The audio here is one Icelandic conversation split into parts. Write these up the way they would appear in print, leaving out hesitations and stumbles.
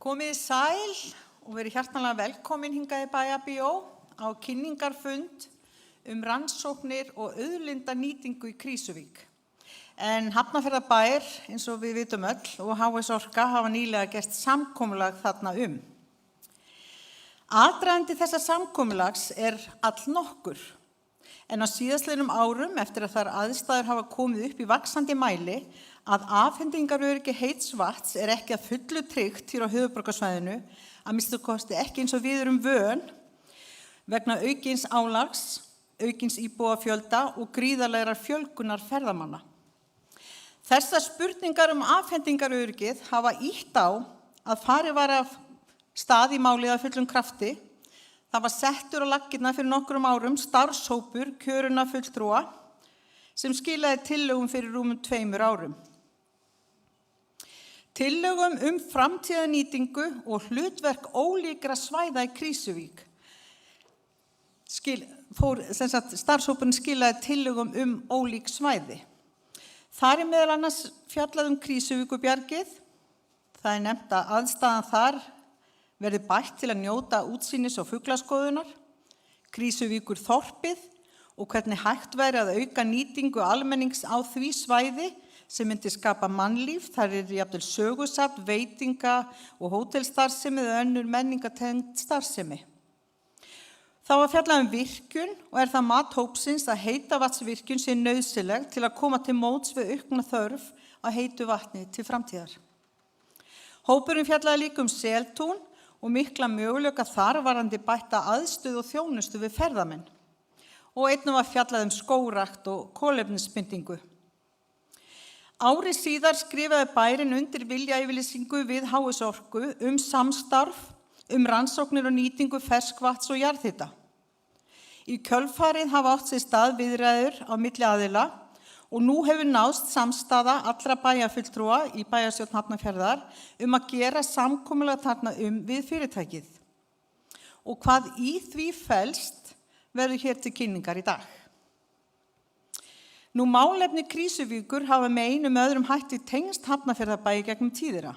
Komið sæl og verið hjartanlega velkomin hingað í Bæjarbíó á kynningarfund rannsóknir og auðlindanýtingu í Krýsuvík. En Hafnarfjarðarbær, eins og við vitum öll, og HS Orka hafa nýlega gert samkomulag þarna Aðdragandi þessa samkomulags allnokkur, en á síðastliðnum árum eftir að þær aðstæður hafa komið upp í vaxandi mæli að afhendingaröryggi heits vatns ekki að fullu tryggt hér á höfuðborgarsvæðinu, að minnsta kosti ekki eins og við erum vön, vegna aukins álags, aukins íbúafjölda og gríðarlegrar fjölgunar ferðamanna. Þessar spurningar afhendingaröryggið hafa ýtt á að farið var af stað í málið af fullum krafti. Það var settur á laggirnar fyrir nokkrum árum starfshópur kjörinna fulltrúa sem skilaði tillögum fyrir rúmum 2 árum. Tillögum framtíðarnýtingu og hlutverk ólíkra svæða í Krýsuvík. Starfshópurinn skilaði tillögum ólík svæði. Þar meðal annars fjallað Krýsuvíkurbjargið. Það nefnt að aðstaðan þar verði bætt til að njóta útsýnis og fuglaskoðunar, Krýsuvíkurþorpið og hvernig hægt væri að auka nýtingu almennings á því svæði sem myndi skapa mannlíf. Þar jafnvel sögusafn, veitinga og hótelstarfsemi eða önnur menningartengd starfsemi. Það var fjallað virkjun og það mat hópsins að heitavatnsvirkjun sé nauðsynleg til að koma til móts við aukna þörf á heitu vatni til framtíðar. Hópurinn fjallaði líka Seltún og mikla möguleika þar varðandi bætta aðstöðu og þjónustu við ferðamenn. Og einnig var fjallað skógrakt og kolefnisbindingu. Ári síðar skrifaði bærinn undir viljayfirlýsingu við HS Orku samstarf rannsóknir og nýtingu ferskvatns og jarðhita. Í kjölfarið hafa átt sér stað viðræður á milli aðila og nú hefur náðst samstaða allra bæjarfulltrúa í bæjarstjórn Hafnarfjarðar að gera samkomulag þarna við fyrirtækið. Og hvað í því felst verður hér til kynningar í dag. Nú málefni Krýsuvíkur hafa með einum öðrum hætti tengst Hafnarfjarðarbæ í gegnum tíðina.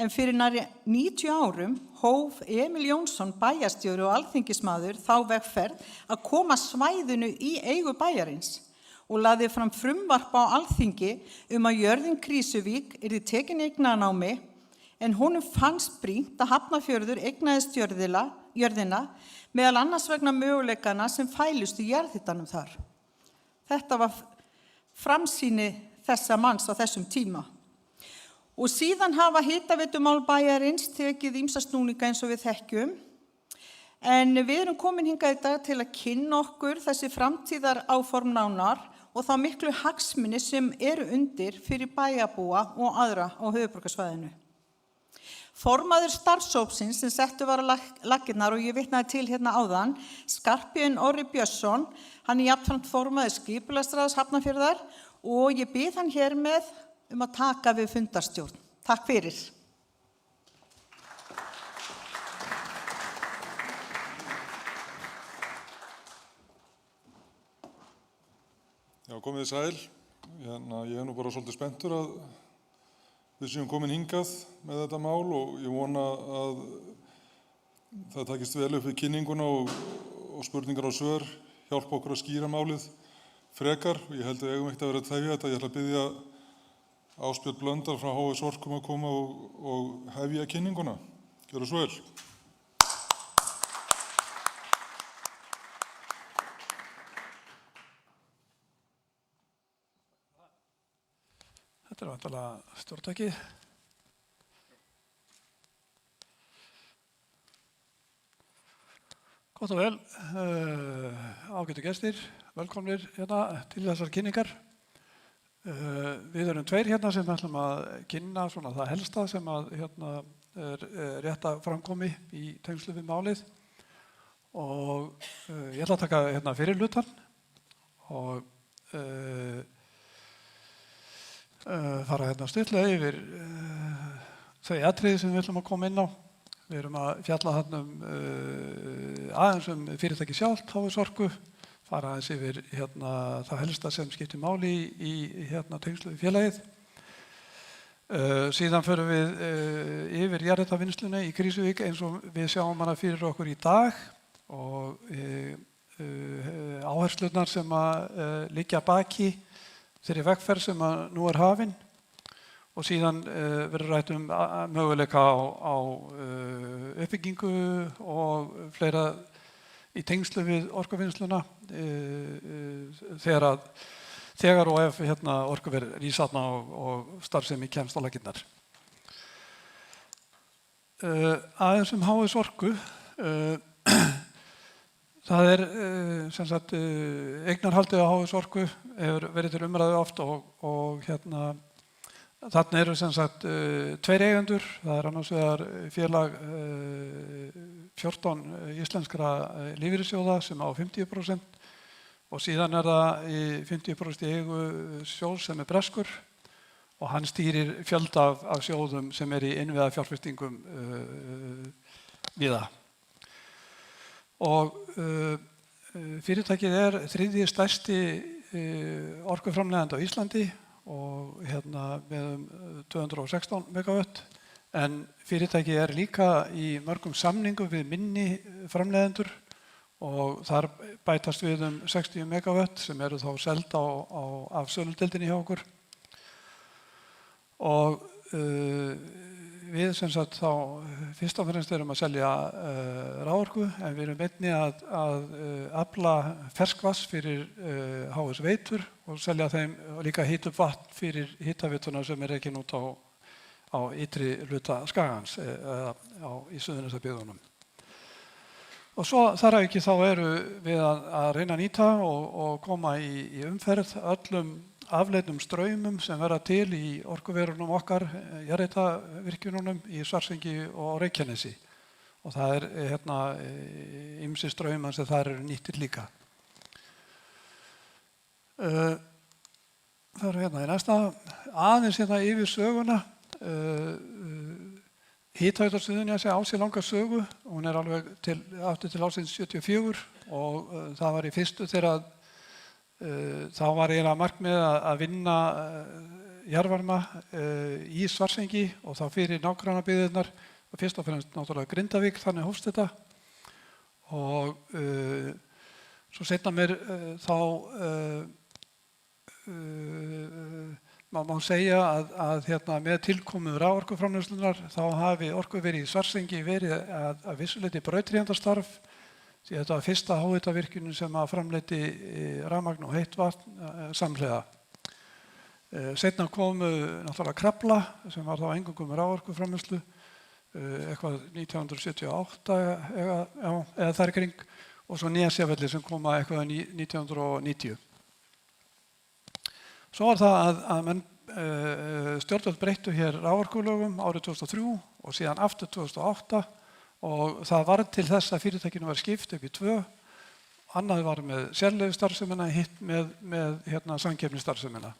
En fyrir nærri 90 árum hóf Emil Jónsson bæjarstjóri og alþingismaður þá vegferð að koma svæðinu í eigu bæjarins og lagði fram frumvarp á Alþingi að jörðin Krýsuvík yrði tekin í eignarnámi, en honum fannst brýnt að Hafnarfjörður eignaðist jörðina meðal annars vegna möguleikana sem fælust í jarðhitanum þar. Þetta var framsýni þessa manns á þessum tíma. Og síðan hafa hitaveitumál bæjarins tekið ýmsa snúninga eins og við þekkjum. En við erum komin hingað í dag til að kynna okkur þessi framtíðar áform nánar og þá miklu hagsmuni sem eru undir fyrir bæjarbúa og aðra á höfuðborgarsvæðinu. Formaður starfshópsins sem settur var á laggirnar og ég vitnaði til hérna áðan, Skarphéðinn Orri Björnsson, hann jafnframt formaður skipulagsráðs Hafnarfjarðar og ég bið hann hér með að taka við fundarstjórn. Takk fyrir. Já, komið þið sæl. Ég nú bara svolítið spenntur að við séum komin hingað með þetta mál og ég vona að það takist vel upp við kynninguna og spurningar og svör hjálpa okkur að skýra málið frekar. Ég held að eigum ekkert að vera að tefja þetta. Ég ætla að biðja Ásbjörn Blöndal frá HS Orku að koma og hefja kynninguna. Gjörðu svo vel. Þetta vantarlega stjórntækið. Gott og vel, ágætu gestir, velkomnir hérna til þessar kynningar. Við erum 2 hérna sem ætlum að kynna svona það helsta sem að hérna rétt að framkomi í tengslu við málið. Og ég ætla að taka hérna fyrir hlutan og fara hérna stuttlega yfir þau atriði sem við ætlum að koma inn á. Við erum að fjalla þarna aðeins fyrirtæki sjálft, HS Orku, fara aðeins yfir hérna það helsta sem skiptir máli í hérna tengslu við félagið. Síðan förum við yfir jarðhitavinnsluna í Krýsuvík eins og við sjáum hana fyrir okkur í dag og áherslurnar sem að liggja baki þeirri vegferð sem að nú hafin og síðan verður rætt möguleika á uppbyggingu og fleira í tengslu við orkuvinnsluna þegar og ef orkuver rís þarna og starfsemi kemst á laggirnar. Aðeins HS Orku. Það sem sagt eignarhaldið á HS Orku hefur verið til umræðu oft og þarna eru sem sagt tveir eigendur. Það annars vegar félag 14 íslenskra lífeyrissjóða sem á 50% og síðan það í 50% í eigu sjóðs sem breskur og hann stýrir fjölda af sjóðum sem í innviðafjárfestingum víða. Og fyrirtækið þriðji stærsti orkuframleiðandi á Íslandi og með 216 megawatt en fyrirtækið líka í mörgum samningum við minni framleiðendur og þar bætast við 60 megawatt sem eru þá seld af söludeildinni hjá okkur. Og við sem sagt þá fyrst og fremst erum að selja raforku en við erum einnig að afla ferskvatns fyrir HS Veitur og selja þeim og líka hita upp vatn fyrir hitaveituna sem rekin út á ytri hluta skagans í Suðurnesjabyggðunum. Og svo þar að ekki þá við að reyna að nýta og koma í umferð öllum afleiddum straumum sem verða til í orkuverunum okkar, jarðhitavirkjununum í Svartsengi og Reykjanesi. Og það ýmsir straumar sem þar eru nýttir líka. Það í næsta aðeins yfir söguna. Hitaveita Suðurnesja á sér langa sögu. Hún alveg aftur til ársins 74 og það var í fyrstu þegar þá var eiginlega markmiðið að vinna jarðvarma í Svartsengi og þá fyrir nágrannabyggðirnar og fyrst og fremst náttúrulega Grindavík, þannig hófst þetta. Og svo seinna meir má segja að með tilkomu raforkuframleiðslunnar þá hafi orkuverið í Svartsengi verið að vissuleyti brautryðjendastarf því þetta var fyrsta háhitavirkjunin sem að framleiddi rafmagn og heitt vatn samhliða. Seinna komu náttúrulega Krafla sem var þá eingöngu með raforkuframleiðslu eitthvað 1978 eða þar kring og svo Nesjavellir sem koma eitthvað 1990. Svo var það að menn stjórnvöld breyttu hér raforkulögum árið 2003 og síðan aftur 2008 og það var til þess að fyrirtækinu var skipt upp í 2. Annað var með sérleyfisstarfsemina, hitt með samkeppnisstarfsemina.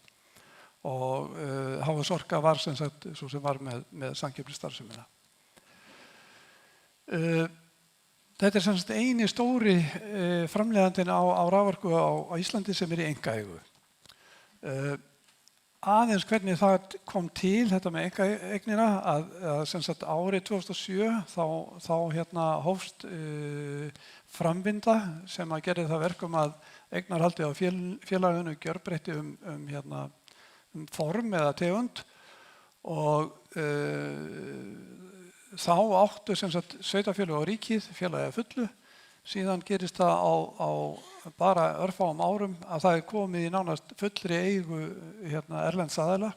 Og HS Orka var sem sagt svo sem var með samkeppnisstarfsemina. Þetta sem sagt eini stóri framleiðandinn á raforku á Íslandi sem í einkaeigu. Aðeins hvernig það kom til þetta með einkaeignina að sem sagt árið 2007 þá hófst framvinda sem að gerði það verkum að eignarhaldið á félaginu gjörbreytti form eða tegund og þá áttu sem sagt sveitarfélög og ríkið félagið að fullu. Síðan gerist það á bara örfáum árum að það komið í nánast fullri eigu erlends aðila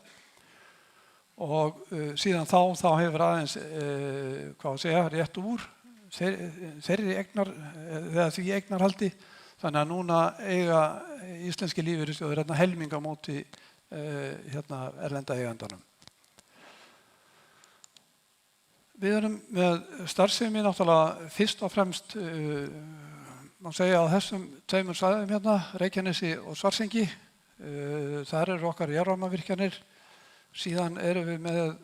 og síðan þá hefur aðeins rétt úr þeirri því eignarhaldi þannig að núna eiga íslenski lífeyrissjóðir helming á móti erlenda eigandanum. Við erum með starfsemi náttúrulega fyrst og fremst má segja á þessum tveimur svæðum Reykjanesi og Svartsengi. Þar eru okkar jarðvarmavirkjanir. Síðan erum við með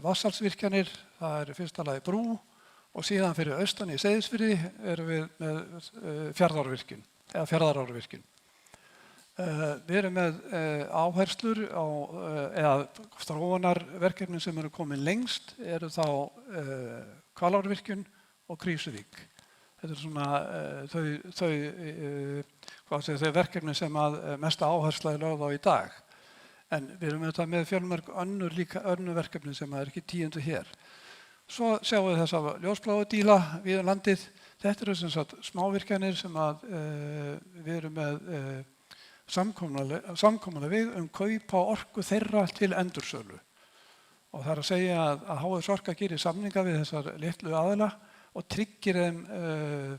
vatnsaflsvirkjanir. Það fyrsta lagi brú og síðan fyrir austan í Seyðisfirði erum við með Fjarðarárvirkjun. Við erum með áherslur á, eða þróunarverkefni sem eru komin lengst eru þá Hvalárvirkjun og Krýsuvík. Þetta er svona þau verkefni sem að mesta áhersla er lögð á í dag. En við erum auðvitað með fjölmörg önnur verkefni sem er ekki tíundu hér. Svo sjáum við þessa ljósbláu díla við landið. Þetta eru sem sagt smávirkjanir sem að við erum með samkomulag við kaup á orku þeirra til endursölu. Og það er að segja að HS Orka gerir samninga við þessar litlu aðila og tryggir þeim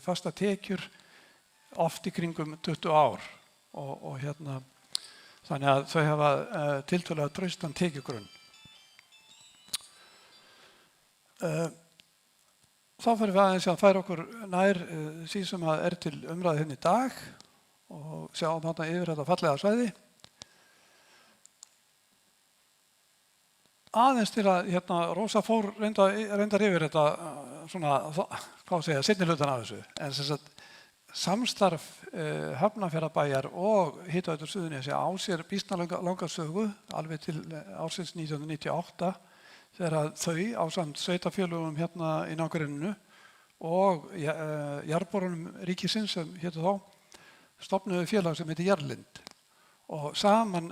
fasta tekjur oft í kringum 20 ár. Og þannig að þau hafa tiltölulega traustan tekjugrunn. Þá fyrir við aðeins að færa okkur nær því sem er til umræðu hérna í dag og sjáum þarna yfir þetta fallega svæði. Aðeins til að Rósa fór reyndar yfir þetta svona, seinni hlutan af þessu. En sem sagt, samstarf Hafnarfjarðarbæjar og Hitaveitu Suðurnesja á sér býsna langa sögu alveg til ársins 1998 þegar þau ásamt sveitarfélögum hérna í nágrenninu og jarðborunum ríkisins sem hétu þá stofnuðu félag sem heitir Jarðlind. Og saman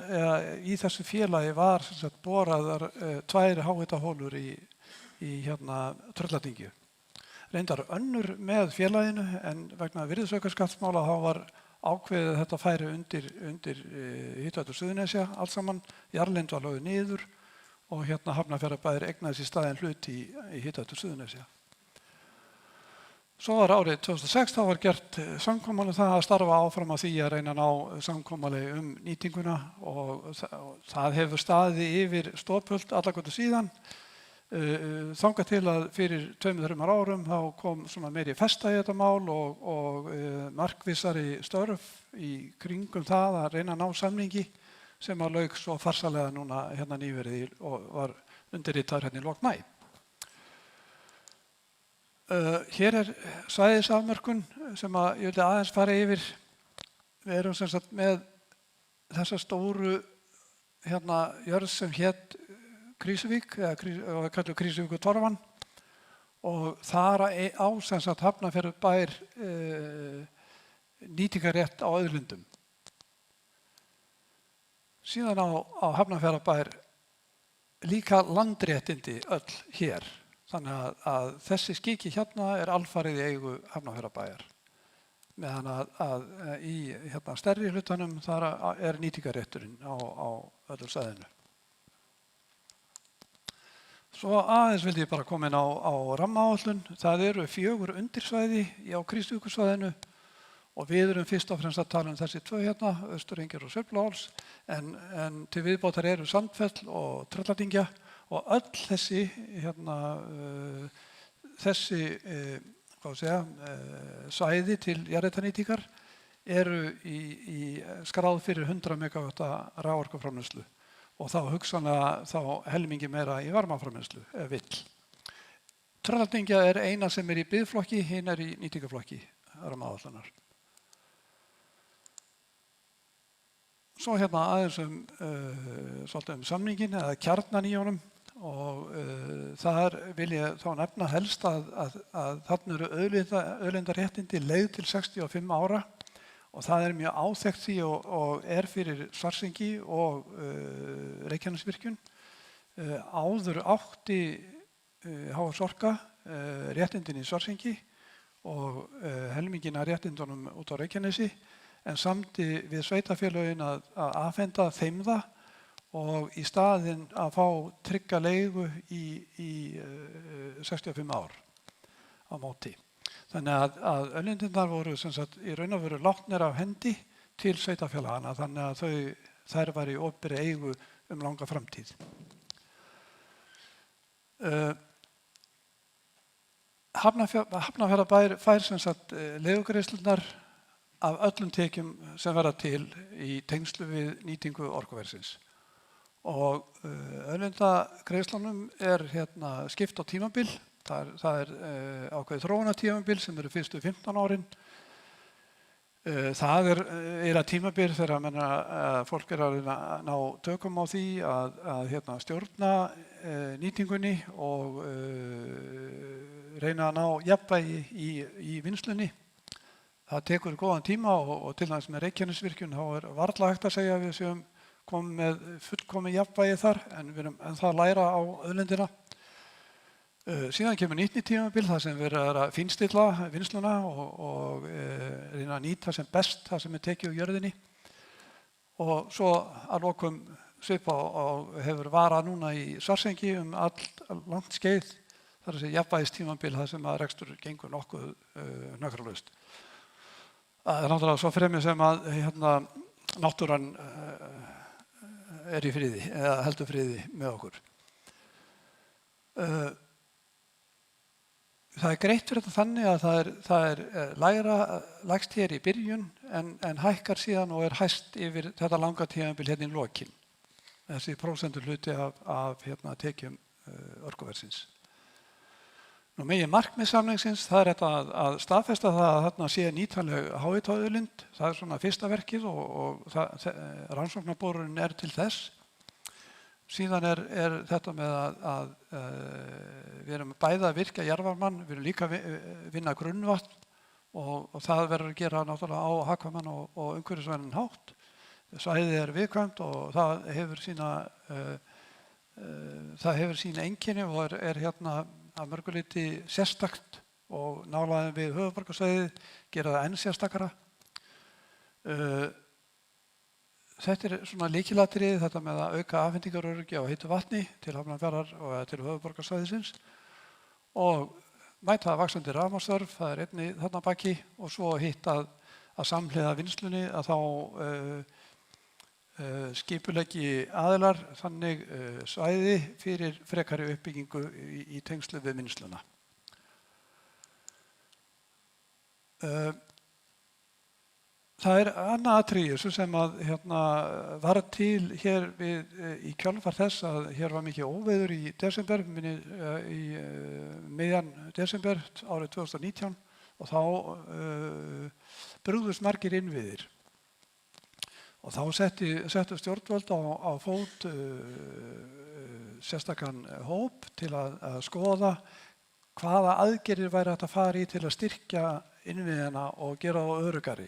í þessu félagi var sem sagt boraðar 2 háhitaholur í Trölladyngju. Reyndar önnur með félaginu en vegna virðisaukaskattsmála þá var ákveðið að þetta færi undir Hitaveitu Suðurnesja allt saman. Jarðlind var lögð niður og Hafnarfjarðarbæjar eignaði sér staðinn hlut í Hitaveitu Suðurnesja. Svo var árið 2006 þá var gert samkomulag það að starfa áfram að því að reyna að ná samkomulagi nýtinguna og það hefur staðið yfir stopult alla götu síðan. Þangað til að fyrir 2-3 árum þá kom svona meiri festa í þetta mál og markvissari störf í kringum það að reyna að ná samningi sem að lauk svo farsalega núna nýverið og var undirritaður í lok maí. Hér er svæðisafmörkun sem ég vildi aðeins fara yfir. Við erum sem sagt með þessa stóru jörð sem hét Krýsuvík og kalluð Krýsuvíkurtorfan og þar á sem sagt Hafnarfjarðarbær nýtingarrétt á auðlindum. Síðan á Hafnarfjarðarbær líka landréttindi öll hér. Þannig að þessi skiki er alfarið í eigu Hafnarfjarðarbæjar. Meðan að í stærri hlutanum þar er nýtingarrétturinn á öllu svæðinu. Svo aðeins vildi ég bara koma inn á rammaáætlun. Það eru 4 undirsvæði á Krýsuvíkursvæðinu og við erum fyrst og fremst að tala þessi 2 Austurengjar og Sveifluháls, en til viðbótar eru Sandfell og Trölladyngja. Og öll þessi svæði til jarðhitanýtingar eru skráð fyrir 100 megavata raforkuframleiðslu og þá hugsanlega helmingi meira í varmaframleiðslu ef vill. Trölladyngja er eina sem er í biðflokki, hin er í nýtingarflokki rammaáætlunar. Svo aðeins svolítið samningin eða kjarnan í honum og þar vil ég þá nefna helst að þarna eru auðlindaréttindi leið til 65 ára og það er mjög áþekkt því og er fyrir Svartsengi og Reykjanesvirkjun. Áður átti HS Orka réttindin í Svartsengi og helmingin af réttindunum út á Reykjanesi en samdi við sveitarfélögin að afhenda þeim það og í staðinn að fá trygga leigu í 65 ár á móti. Þannig að auðlindirnar voru sem sagt í raun og veru látnir af hendi til sveitarfélagana þannig að þær var í opinberri eigu langa framtíð. Hafnarfjarðarbær fær sem sagt leigugreiðslurnar af öllum tekjum sem verða til í tengslu við nýtingu orkuversins. Og auðlindagreiðslunum er skipt á tímabil. Það er ákveðið þróunartímabil sem eru fyrstu 15 árin. Það er að tímabil þegar fólk að ná tökum á því að stjórna nýtingunni og reyna að ná jafnvægi í vinnslunni. Það tekur góðan tíma og til dæmis með Reykjanesvirkjun þá varla hægt að segja að við séum komið með fullkomið jafnvægi þar en við erum ennþá að læra á auðlindina. Síðan kemur nýtt tímabil þar sem við erum að fínstilla vinnsluna og reyna að nýta sem best það sem tekið úr jörðinni. Og svo að lokum svipað og hefur varað núna í Svartsengi langt skeið þar að segja jafnvægistímabil þar sem að rekstur gengur nokkuð hnökralaust. Það náttúrulega svo fremur sem að náttúran í friði eða heldur friði með okkur. Það greitt fyrir þetta þannig að það lægst hér í byrjun en hækkar síðan og hæst yfir þetta langa tímabil í lokin. Þessi prósentur hluti af tekjum orkuversins. Megin markmið samningsins það þetta að staðfesta það að þarna sé nýtanleg háhitaauðlind. Það svona fyrsta verkið og rannsóknarborurinn til þess. Síðan þetta með að við erum bæði að virkja jarðvarmann, við erum líka að vinna grunnvatn og það verður að gera náttúrulega á hagkvæman og umhverfisvænan hátt. Svæðið viðkvæmt og það hefur sín einkenni og að mörgu leyti sérstakt og nálægðin við höfuðborgarsvæðið gera það enn sérstakara. Þetta svona lykilatriði, þetta með að auka afhendingaröryggi á heitu vatni til Hafnarfjarðar og til höfuðborgarsvæðisins og mæta vaxandi rafmagnsþörf, það einnig þarna baki og svo hitt að samhliða vinnslunni að þá skipuleggi aðilar þannig svæði fyrir frekari uppbyggingu í tengslu við vinnsluna. Það annað atriði sem að var til hér í kjölfar þess að hér var mikið óveður í desember, í miðjan desember árið 2019 og þá brugðust margir innviðir. Og þá settu stjórnvöld á fót sérstakan hóp til að skoða hvaða aðgerðir væri hægt að fara í til að styrkja innviðina og gera þá öruggari.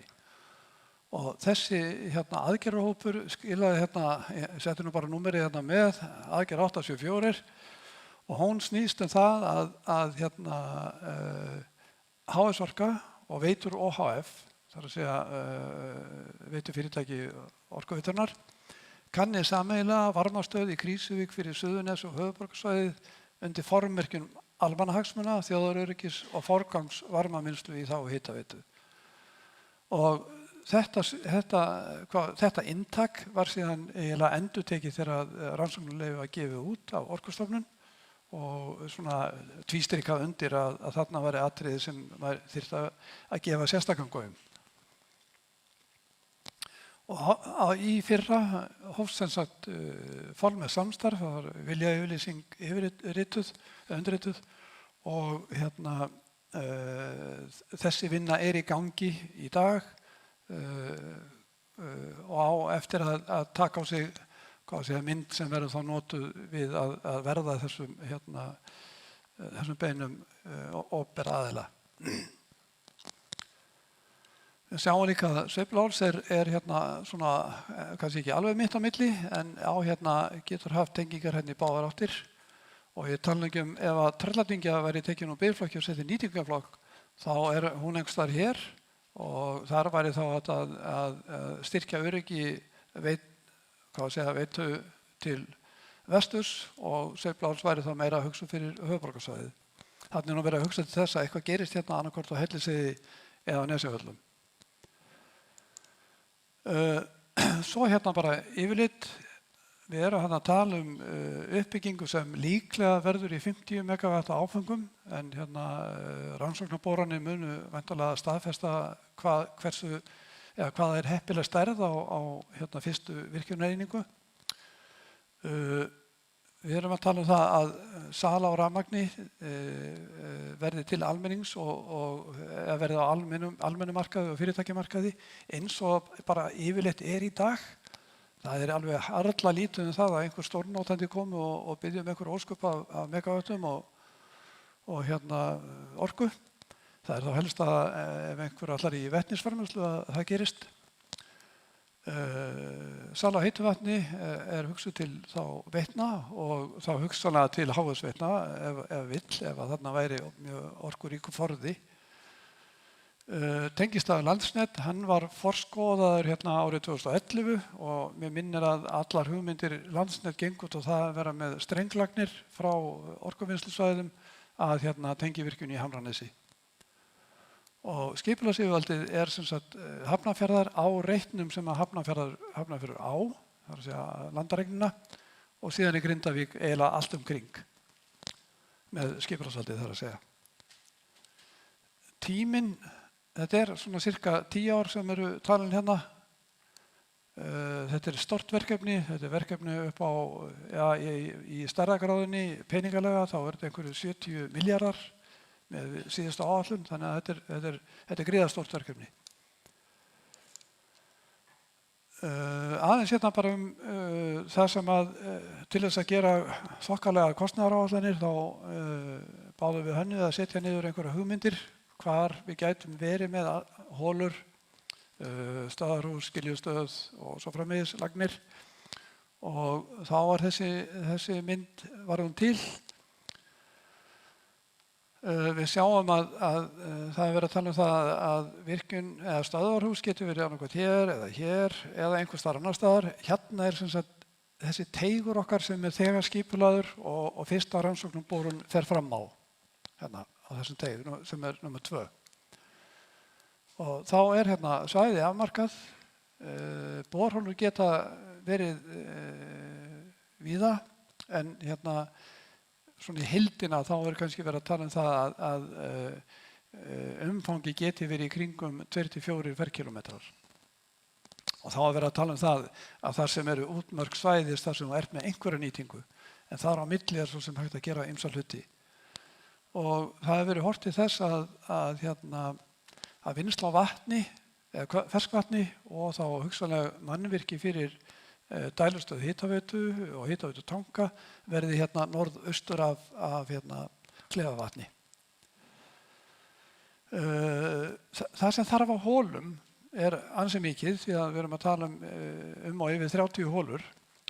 Og þessi aðgerðarhópur skilaði ég setti nú bara númerið með aðgerð 874 og hún snýst það að HS Orka og Veitur OHF, þar að segja veitufyrirtæki Orkuveiturinnar, kanni sameiginlega varmastöð í Krýsuvík fyrir Suðurnes og höfuðborgarsvæðið undir formerkjum almannahagsmuna, þjóðaröryggis og forgangs varmavinnslu í þá hitaveitu. Og Þetta inntak var síðan eiginlega endurtekið þegar rannsóknarleyfi var gefið út af Orkustofnun og svona tvístrikað undir að þarna væri atriði sem þyrfti að gefa sérstakan gaum. Og í fyrra hófst sem sagt formlegt samstarf, það var viljayfirlýsing undirrituð og þessi vinna í gangi í dag. Og á eftir að taka á sig mynd sem verður þá notuð við að verða þessum beinum opinberra aðila. Við sjáum líka að sveifluháls svona kannski ekki alveg mitt á milli en getur haft tengingar í báðar áttir og ég tala ekki ef að Trölladyngja væri tekin úr biðflokki og setið nýtingarflokk þá hún einhvers staðar hér. Og þar væri þá að styrkja öryggi veitu til vesturs og sveifluháls væri þá meira að hugsa fyrir höfuðborgarsvæðið. Þarna nú verið að hugsa til þess að eitthvað gerist annaðhvort á Hellisheiði eða á Nesjavöllum. Svo bara yfirlit. Við erum að tala uppbyggingu sem líklega verður í 50 megawatt áföngum en rannsóknarboranir munu væntanlega staðfesta hvað heppileg stærð á fyrstu virkjunareiningu. Við erum að tala um það að sala á rafmagni verði til almennings og verði á almennum markaði og fyrirtækjamarkaði eins og bara yfirleitt í dag. Það alveg harla lítið það að einhver stórnotandi komi og biðji einhver ósköp af megavöttum og orku. Það þá helst að ef einhver allar í vetnisframleiðslu að það gerist. Sala á heitu vatni hugsuð til þá Veitna og þá hugsanlega til HS Veitna ef þarna væri mjög orkuríkur forði. Tengistaður Landsnet, hann var forskoðaður árið 2011 og mér minnir að allar hugmyndir Landsnet gengu út á það að vera með strenglagnir frá orkuvinnslusvæðum að tengivirkjun í Hamranesi. Og skipulagsyfirvaldið sem sagt Hafnarfjarðar á reitnum sem að Hafnarfjörður á, það að segja landaregnina, og síðan í Grindavík eiginlega allt kring með skipulagsvaldið þar að segja. Tíminn, þetta svona cirka 10 ár sem eru talin hérna. Þetta stórt verkefni, þetta verkefni upp á, í stærðargráðunni peningalega, þá þetta einhverju 70 milljarðar með síðustu áætlun, þannig að þetta gríðarstórt verkefni. Aðeins bara það sem að til þess að gera þokkalega kostnaðaráætlanir þá báðum við hönnuð að setja niður einhverja hugmyndir hvar við gætum verið með holur, staðarhús, skiljustöð og svo framvegis lagnir og þá var þessi mynd var hún til. Við sjáum að það verið að tala um það að virkjun eða stöðvarhús getur verið annað hér eða einhvers staðar annar staðar. Hérna sem sagt þessi teigur okkar sem þegar skipulaður og fyrsta rannsóknarborun fer fram á á þessum teigur sem nummer 2. Og þá svæði afmarkað. Borholur geta verið víða en svona í heildina þá kannski verið að tala um það að umfangi geti verið í kringum 2-4 ferkilometrar. Og þá verið að tala um það að þar sem eru útmörk svæðis þar sem þú með einhverja nýtingu, en þar á milli svo sem hægt að gera ýmsa hluti. Og það hefur verið horft til þess að vinnsla á vatni, eða ferskvatni og þá hugsanlega mannvirki fyrir dælustöð hitaveitu og hitaveitu tanga verði norðaustur af Klefavatni. Það sem þarf á hólum ansi mikið því að við erum að tala um og yfir 30 hólur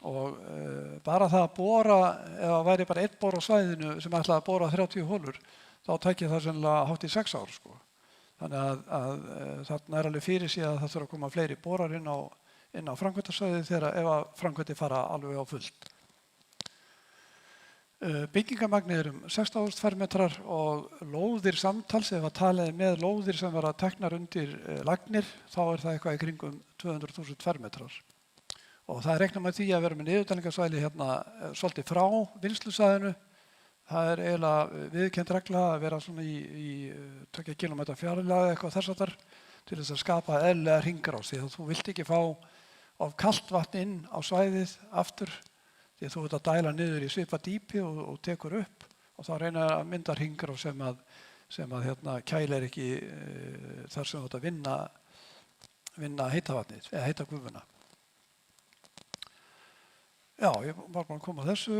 og bara það að bora, ef það væri bara einn bor á svæðinu sem ætlaði að bora 30 hólur þá tæki það sennilega hátt í 6 ár. Þannig að þarna alveg fyrir sig að það þurfa að koma fleiri borar inn á framkvæmdasvæðið ef að framkvæmdir fara alveg á fullt. Byggingarmagnið 16.000 fermetrar og lóðir samtals, ef að talið með lóðir sem vera teknar undir lagnir, þá það eitthvað í kringum 200.000 fermetrar. Og það reiknar með því að vera með niðurdælingarsvæði svolítið frá vinnslusvæðinu. Það eiginlega viðurkennd regla að vera svona í 2 km fjarlægð eitthvað þess háttar til þess að skapa eðlilega hringrás því að þú vilt ekki fá of kalt vatn inn á svæðið aftur því að þú ert að dæla niður í svipað dýpi og tekur upp og þá reynir að mynda hringrás sem að kælir ekki þar sem þú ert að vinna heita vatnið eða heita gufuna. Já, ég var bara að koma að þessu.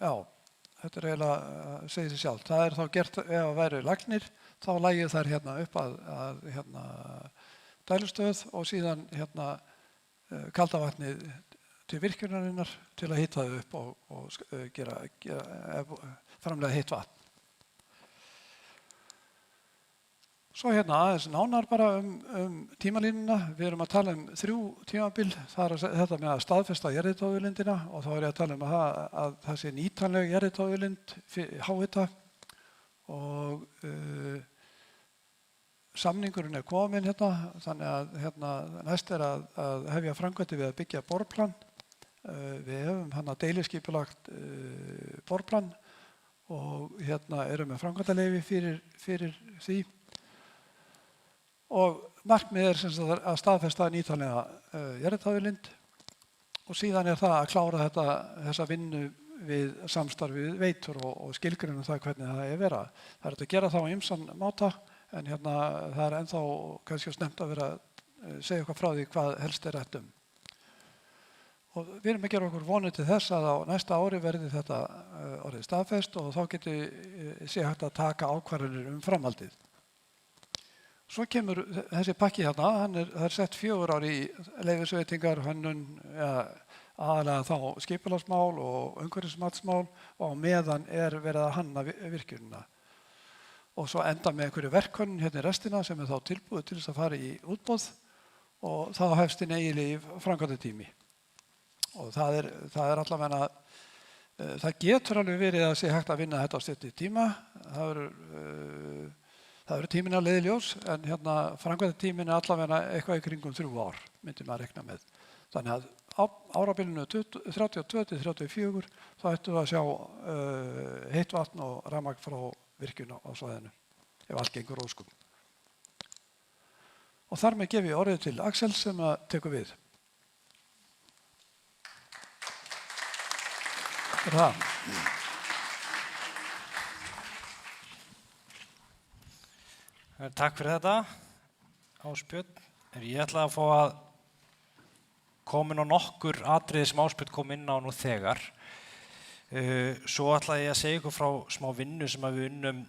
Já, þetta eiginlega segir sig sjálf. Það þá gert ef að væri lagnir, þá lægir þær upp að dælustöð og síðan kalda vatnið til virkjunarinnar til að hita þau upp og framleiða heitt vatn. Svo aðeins nánar bara tímalínuna. Við erum að tala 3 tímabil. Það þetta með að staðfesta jarðhitaauðlindina og þá ég að tala að það sé nýtanleg jarðhitaauðlind háhita og samningurinn kominn þannig að næst að hefja framkvæmdir við að byggja borplan. Við höfum deiliskipulagt borplan og erum með framkvæmdarleyfi fyrir því. Og markmið að staðfesta nýtanlega jarðhitaauðlind og síðan það að klára þessa vinnu við samstarfi við veitur og skilgreinum það hvernig það vera. Það hægt að gera það á ýmsan máta en það ennþá kannski snemmt að vera að segja eitthvað frá því hvað helst rætt Og við erum að gera okkur vonir til þess að á næsta ári verði þetta orðið staðfest og þá sé hægt að taka ákvarðanir framhaldið. Svo kemur þessi pakki það sett 4 ár í leyfisveitingar, hönnun, aðalega þá skipulagsmál og umhverfismatsmál og á meðan verið að hanna virkjunina. Og svo enda með einhverju verkhönnun í restina sem þá tilbúið til þess að fara í útboð og þá hefst eiginlega framkvæmdatími. Og það allavega, það getur alveg verið að sé hægt að vinna þetta á styttri tíma. Það eru tíminn að leiðiljós en framkvæmdatíminn allavega eitthvað í kringum 3 ár, myndi maður reikna með. Þannig að á árabilinu 32 til 34 þá ættum við að sjá heitt vatn og rafmagn frá virkjun á svæðinu, ef allt gengur óskum. Og þar með gef ég orðið til Axel sem tekur við. Takk fyrir þetta, Ásbjörn. Ég ætla að fá að koma inn á nokkur atriði sem Ásbjörn kom inn á nú þegar. Svo ætla ég að segja ykkur frá smá vinnu sem við unnum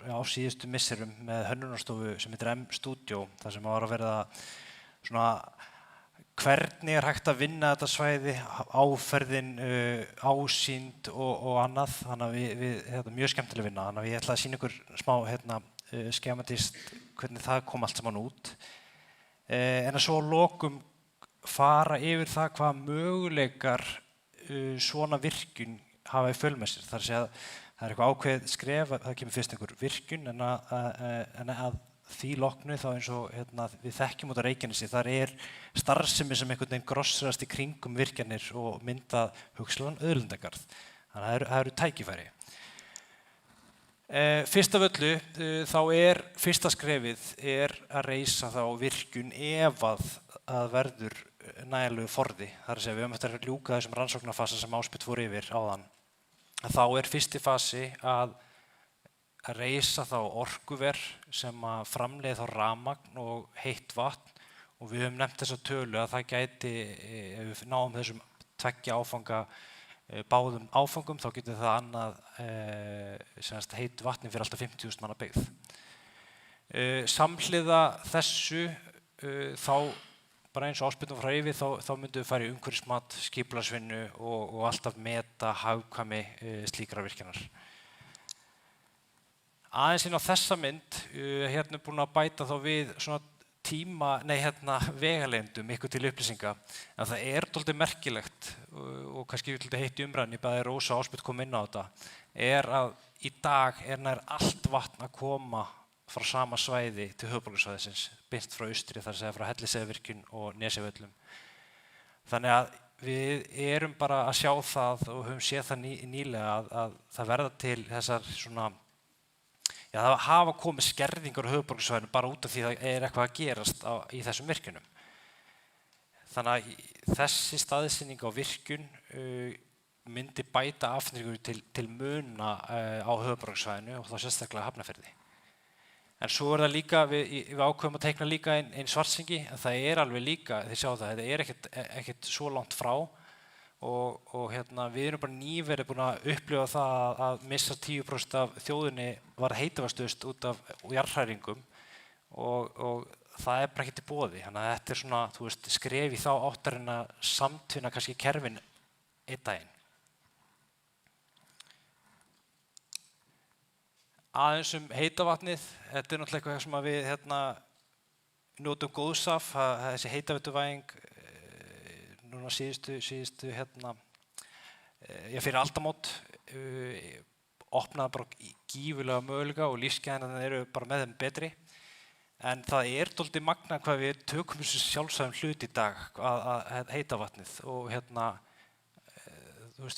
á síðustu misserum með hönnunarstofu sem heitir M-Studio, þar sem var að verða svona hvernig hægt að vinna þetta svæði, áferðin, ásýnd og annað. Þannig að þetta er mjög skemmtileg vinna. Þannig að ég ætla að sýna ykkur smá skematískt hvernig það kom allt saman út. En að svo að lokum fara yfir það hvað möguleikar svona virkjun hafa í för með sér. Það er að segja að það eitthvað ákveðið skref, það kemur fyrst einhver virkjun en að því loknu þá eins og við þekkjum út á Reykjanesi, þar starfsemi sem einhvern veginn grossrast í kringum virkjanir og mynda hugsanlegan auðlindagarð. Þannig að það eru tækifæri. Fyrst af öllu þá fyrsta skrefið að reisa þá virkjun ef að verður nægilegu forði. Það er að segja við höfum eftir að ljúka þessum rannsóknarfasa sem Ásbjörn fór yfir áðan. Þá fyrsti fasi að reisa þá orkuver sem að framleiða þá rafmagn og heitt vatn og við höfum nefnt þessa tölu að það gæti, ef við náum þessum 2 áfanga báðum áfangum þá getur það annað heitt vatni fyrir alltaf 50.000 manna byggð. Samhliða þessu þá bara eins og Ásbjörn frá yfir þá myndum við fara í umhverfismat, skipulagsvinnu og alltaf meta hagkvæmni slíkrar virkjunar. Aðeins inn á þessa mynd, búin að bæta þá við svona vegalengdum ykkur til upplýsinga. En það dálítið merkilegt og kannski dálítið heitt í umræðunni, bæði Rósa og Ásbjörn kom inn á þetta, að í dag nær allt vatn að koma frá sama svæði til höfuðborgarsvæðisins, beint frá austri, þar að segja frá Hellisheiðarvirkjun og Nesjavöllum. Þannig að við bara að sjá það og höfum séð það nýlega að það verða til þessar svona það hafa komið skerðingar á höfuðborgarsvæðinu bara út af því það eitthvað að gerast í þessum virkjunum. Þannig að þessi staðsetning á virkjun myndi bæta afhendingu til muna á höfuðborgarsvæðinu og þá sérstaklega Hafnarfirði. En svo það líka, við ákveðum að teikna líka ein Svartsengi, en það alveg líka, þið sjáu það, þetta ekkert svo langt frá og við erum bara nýverið búin að upplifa það að missa 10% af þjóðinni var heitavastust út af jarðhræringum og það bara ekki til boði. Þannig að þetta svona, skref í þá áttarinn að samtvinna kannski kerfin einn daginn. Aðeins heita vatnið, þetta náttúrulega eitthvað sem við notum góðs af, þessi heitaveituvæðing núna síðustu fyrir aldamót opnaði bara gífurlega möguleika og lífsgæðin bara með þeim betri. En það dálítið magnað hvað við tökum þessu sjálfsagðum hlut í dag að heita vatnið og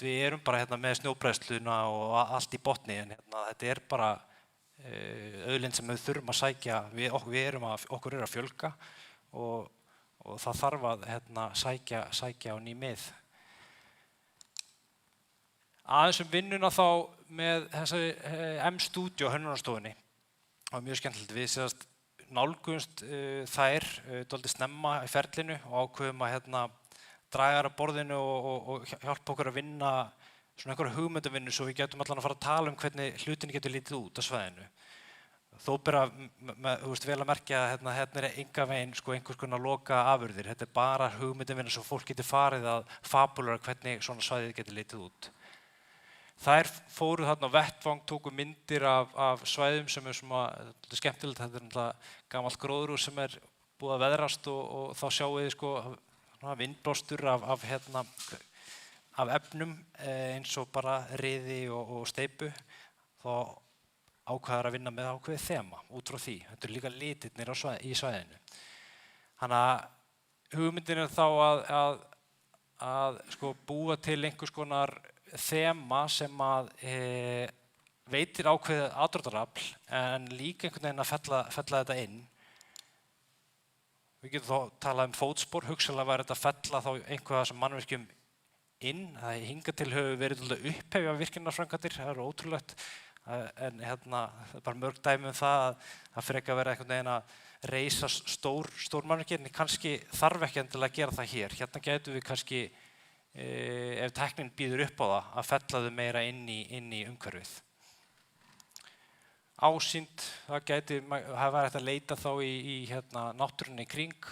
við bara með snjóbræðsluna og allt í botni en þetta bara auðlind sem við þurfum að sækja, okkur að fjölga og og það þarf að sækja á ný mið. Aðeins vinnuna þá með þessari M-Studio hönnunarstofunni. Það var mjög skemmtilegt. Við séðast nálgumst þær dálítið snemma í ferlinu og ákveðum að draga þær að borðinu og hjálpa okkur að vinna svona einhverja hugmyndavinnu svo við getum allan að fara að tala hvernig hlutinni getur lítið út á svæðinu. Þó ber vel að merkja að hérna enga veginn einhvers konar loka afurðir. Þetta bara hugmyndavinna svo fólk getur farið að fabulera hvernig svona svæðið getur lítið út. Þær fóru þarna á vettvang, tóku myndir af svæðum sem svona skemmtilegt. Þetta náttúrulega gamalt gróðurhús sem búið að veðrast og þá sjáum við vindblástur af efnum eins og bara riði og steypu. Þá ákveðar að vinna með ákveðið þema út frá því. Þetta líka litirnir í svæðinu. Þannig að hugmyndin þá að búa til einhvers konar þema sem veitir ákveðið aðdráttarafl en líka einhvern veginn að fella þetta inn. Við getum þá talað fótspor, hugsanlega væri þetta að fella þá einhverja þessum mannvirkjum inn. Það hingað til hefur verið upphefja virkjunarframkvæmdir, það ótrúlegt. En það bara mörg dæmi það að frekar vera einhvern veginn að reisa stór mannvirki, en kannski þarf ekki endilega að gera það hér. Hérna gætum við kannski ef tæknin býður upp á það að fella þau meira inn í umhverfið. Ásýnd, það var hægt að leita þá í náttúrunni í kring,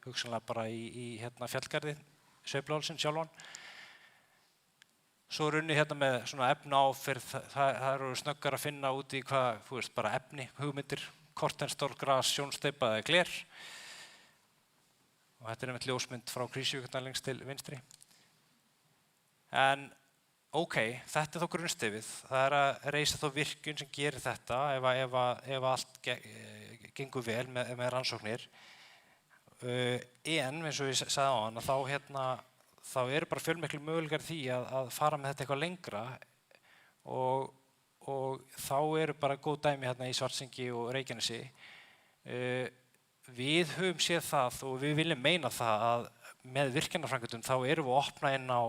hugsanlega bara í fjallgarði, Sveifluhálsinn sjálfan. Svo unnið með svona efnaáferð, það eru snöggar að finna út í bara efni, hugmyndir, kortenstorr, gras, sjónsteypa eða gler. Og þetta einmitt ljósmynd frá Krýsuvík lengst til vinstri. En þetta þá grunnstefið. Það að reisa þá virkjun sem gerir þetta ef allt gengur vel með rannsóknir. En eins og ég sagði á hann, þá eru bara fjölmiklir möguleikar því að fara með þetta eitthvað lengra og þá eru bara góð dæmi í Svartsengi og Reykjanesi. Við höfum séð það og við viljum meina það að með virkjanaframkvæmdum þá erum við að opna inn á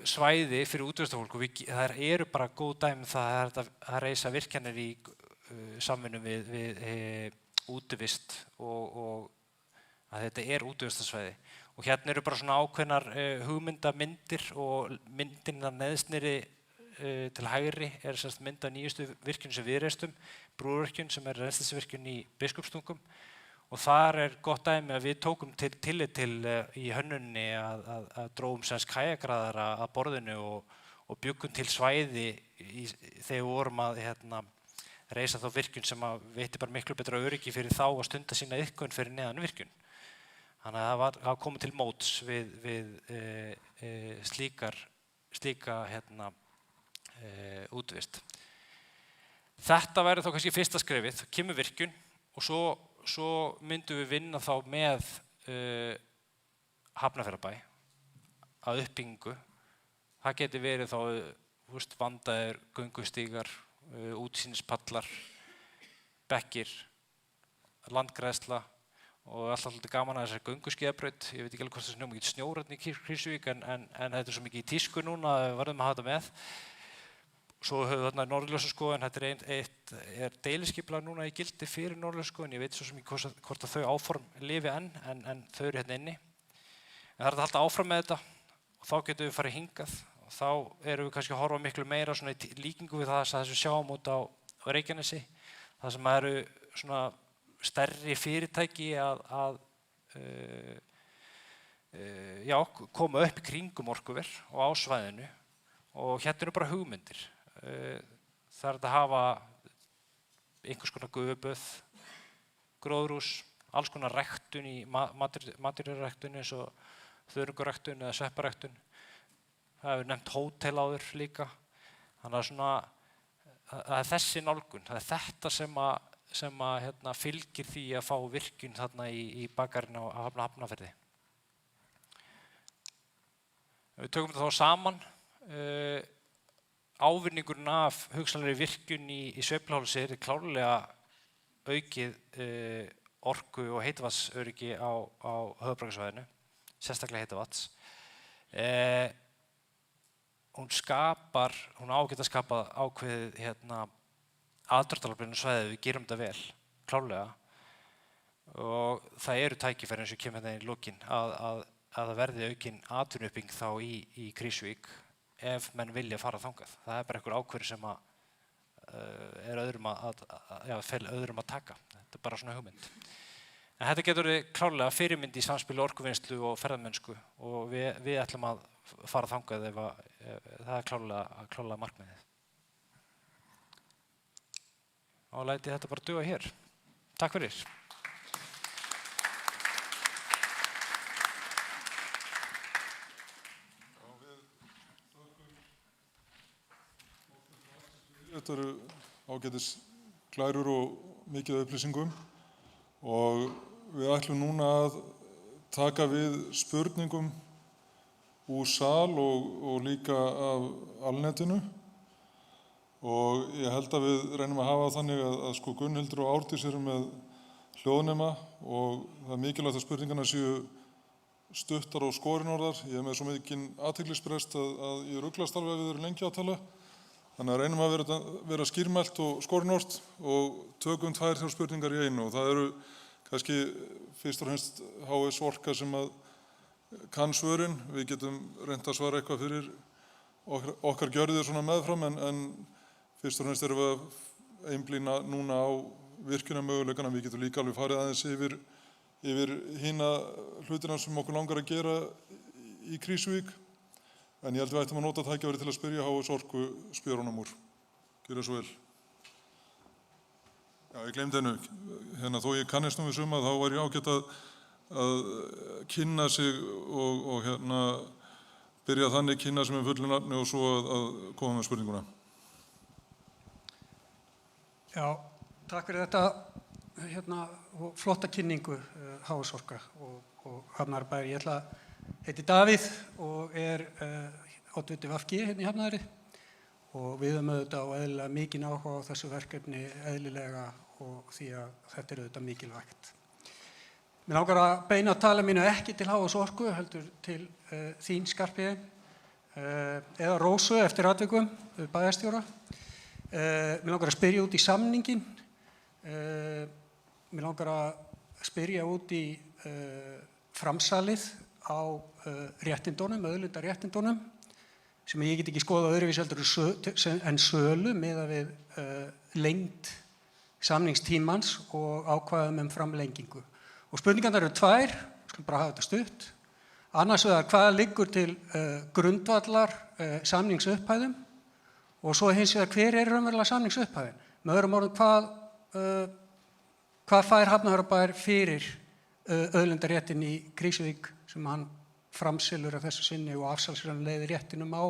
svæði fyrir útvistarfólk og það eru bara góð dæmi það að reisa virkjanir í samvinnu við útivist og að þetta útivistarsvæði. Og hérna eru bara svona ákveðnar hugmyndamindir og myndina neðstniri til hægri mynd af nýjustu virkjun sem við reistum, Brúarvirkjun sem rennslisvirkjun í Biskupstungum og þar gott dæmi að við tókum tillit til í hönnunni að drógum kajakræðara að borðinu og bjuggum til svæði þegar við vorum að reisa þá virkjun sem veitti bara miklu betra öryggi fyrir þá að stunda sína iðkun fyrir neðan virkjun. Þannig að það komið til móts við slíka útvist. Þetta væri þá kannski fyrsta skrefið, kemur virkjun og svo myndum við vinna þá með Hafnarfjarðarbæ að uppbyggingu. Það geti verið þá vandaðir göngustígar, útsýnispallar, bekkir, landgræðsla og alltaf svolítið gaman að þessari gönguskíðabraut. Ég veit ekki alveg hvort það mikið snjór í Krýsuvík en þetta svo mikið í tísku núna að við verðum að hafa þetta með. Svo höfum við Norðurljósaskoðun, þetta er deiliskipulag núna í gildi fyrir Norðurljósaskoðun. Ég veit svo sem ekki hvort að þau áform lifi en þau eru hérna inni. En það að halda áfram með þetta og þá getum við farið hingað og þá erum við kannski að horfa miklu meira svona í líkingu við það sem við sjáum út á Reykjanesi. Það sem eru svona stærri fyrirtæki að koma upp í kringum orkuver og á svæðinu og hérna eru bara hugmyndir. Það að hafa einhvers konar gufuböð, gróðurhús, alls konar ræktun í matjurtaræktun eins og þörungaræktun eða svepparæktun. Það hefur nefnt hótel áður líka. Þannig að það er þessi nálgun, það er þetta sem fylgir því að fá virkjun þarna í bakgarinn á Hafnarfirði. Við tökum þetta þá saman. Ávinningurinn af hugsanlegri virkjun í Sveifluhálsi klárlega aukið orku og heitavatnsöryggi á höfuðborgarsvæðinu, sérstaklega heitavats. Hún á að geta skapað ákveðið aðdráttaraflinu svæðið, við gerum þetta vel, klárlega. Og það eru tækifæri eins og kemur þetta í lokin að það verði aukin atvinnuuppbygging þá í Krýsuvík ef menn vilja fara þangað. Það er bara einhver ákvörður sem er öðrum að taka. Þetta er bara svona hugmynd. En þetta getur klárlega fyrirmynd í samspili orkuvinnslu og ferðamennsku og við ætlum að fara þangað ef það er klárlega markmiðið. Og læti þetta bara duga hér. Takk fyrir. Þetta eru ágætis glærur og mikið af upplýsingum og við ætlum núna að taka við spurningum úr sal og líka af alnetinu og ég held að við reynum að hafa þannig að sko Gunnhildur og Árdís eru með hljóðnema og það er mikilvægt að spurningarnar séu stuttar og skorinorðar. Ég er með svo mikinn athyglisbrest að ég ruglast alveg að við erum lengi að tala. Þannig að reynum að vera skýrmælt og skorinorð og tökum 2-3 spurningar í einu og það eru kannski fyrst og fremst HS Orka sem að kann svörin. Við getum reynt að svara eitthvað fyrir okkar gjörðir svona meðfram en fyrst og fremst erum við að einblína núna á virkjunarmöguleikana. Við getum líka alveg farið aðeins yfir hina hlutina sem okkur langar að gera í Krýsuvík. En ég held við ættum að nota tækifæri til að spyrja HS Orku spjörunum úr. Gjörðu svo vel. Já, ég gleymdi einu. Þó ég kannist við suma, þá var ég ágætt að kynna sig og byrja þannig kynna sig með fullu nafni og svo að koma með spurninguna. Já, takk fyrir þetta og flotta kynningu HS Orka og Hafnarbæjar. Ég heiti Davíð og oddviti VG hérna í Hafnarfirði og við höfum auðvitað á eðlilega mikinn áhuga á þessu verkefni eðlilega og því að þetta er auðvitað mikilvægt. Mér langar að beina tala mínu ekki til HS Orku, heldur til þín Skarphéðinn eða Rósu eftir atvikum bæjarstjóra. Mér langar að spyrja út í samninginn. Mér langar að spyrja út í framsalið á réttindunum, auðlindaréttindunum sem ég get ekki skoðað öðruvísi heldur en sölu miðað við lengd samningstímans og ákvæðum framlengingu. Og spurningarnar eru 2, skulum bara hafa þetta stutt. Annars vegar hvað liggur til grundvallar samningsupphæðum og svo hins vegar hver er raunverulega samningsupphæðin. Með öðrum orðum hvað fær Hafnarfjarðarbær fyrir auðlindaréttinn í Krýsuvík sem hann framselur af þessu sinni og afsalsverðan leiðir réttinum á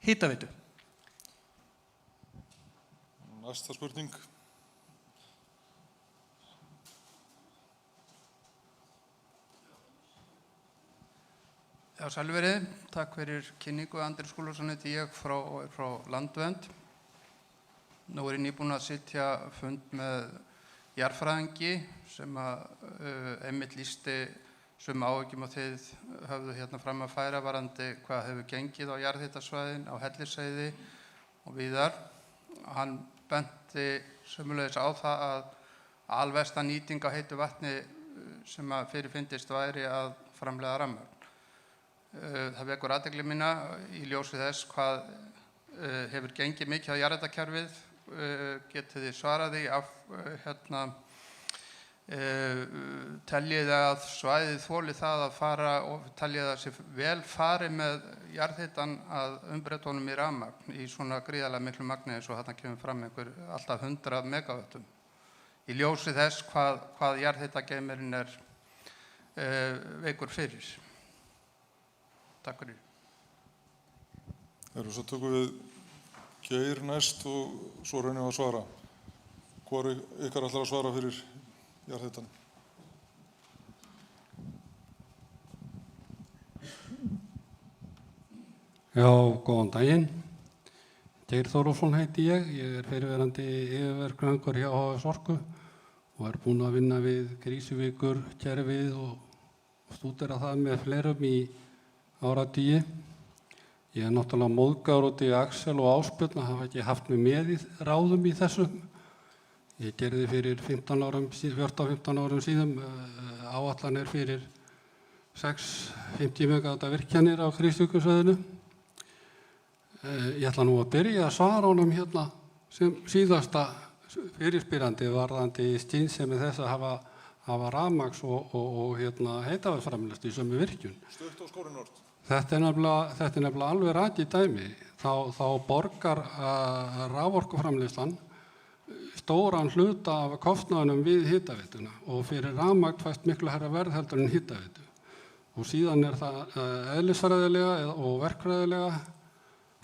hitaveitu. Næsta spurning. Já, sælverið. Takk fyrir kynningu. Andri Skúlason heiti ég frá Landvernd. Nú er ég nýbúinn að sitja fund með jarðfræðingi sem einmitt lýsti sömu áhyggjum og þið höfðu fram að færa varðandi hvað hefur gengið á jarðhitasvæðin, á Hellisheiði og víðar. Hann benti sömuleiðis á það að alversta nýting á heitu vatni sem að fyrirfindist væri að framleiða rafmagn. Það vekur athygli mína í ljósi þess hvað hefur gengið mikið á jarðhitakerfið. Getið þið svaraði teljið að svæðið þoli það að fara og teljið að sé vel fari með jarðhitann að umbreytunum í rafmagn í svona gríðarlega miklu magni eins og þarna kemur fram alltaf 100 megavöttum. Í ljósi þess hvað jarðhitageymurinn er veikur fyrir. Takk fyrir. Svo tökum við Geir næst og svo reynum við að svara. Hvor ykkar ætlar að svara fyrir jarðhitann? Já, góðan daginn. Geir Þórólfsson heiti ég. Ég er fyrirverandi yfirverkfræðingur hjá HS Orku og búinn að vinna við Krýsuvíkur kerfið og stúdera það með fleirum í áratugi. Ég náttúrulega móðgaður út í Axel og Ásbjörn að hafa ekki haft mig með í ráðum í þessum. Ég gerði fyrir 14-15 árum síðan áætlanir fyrir 6-50 megavata virkjanir á Krýsuvíkursvæðinu. Ég ætla nú að byrja að svara honum hérna sem síðasta fyrirspyrjandi varðandi skynsemi þess að hafa rafmagns og heitavatnsframleiðslu í sömu virkjun. Stutt og skórinn orð. Þetta er nefnilega alveg rakið dæmi. Þá borgar raforkuframleiðslan stóran hluta af kostnaðinum við hitaveituna og fyrir rafmagn fæst miklu hærra verð heldur en hitaveitu. Og síðan er það eðlisfræðilega og verkfræðilega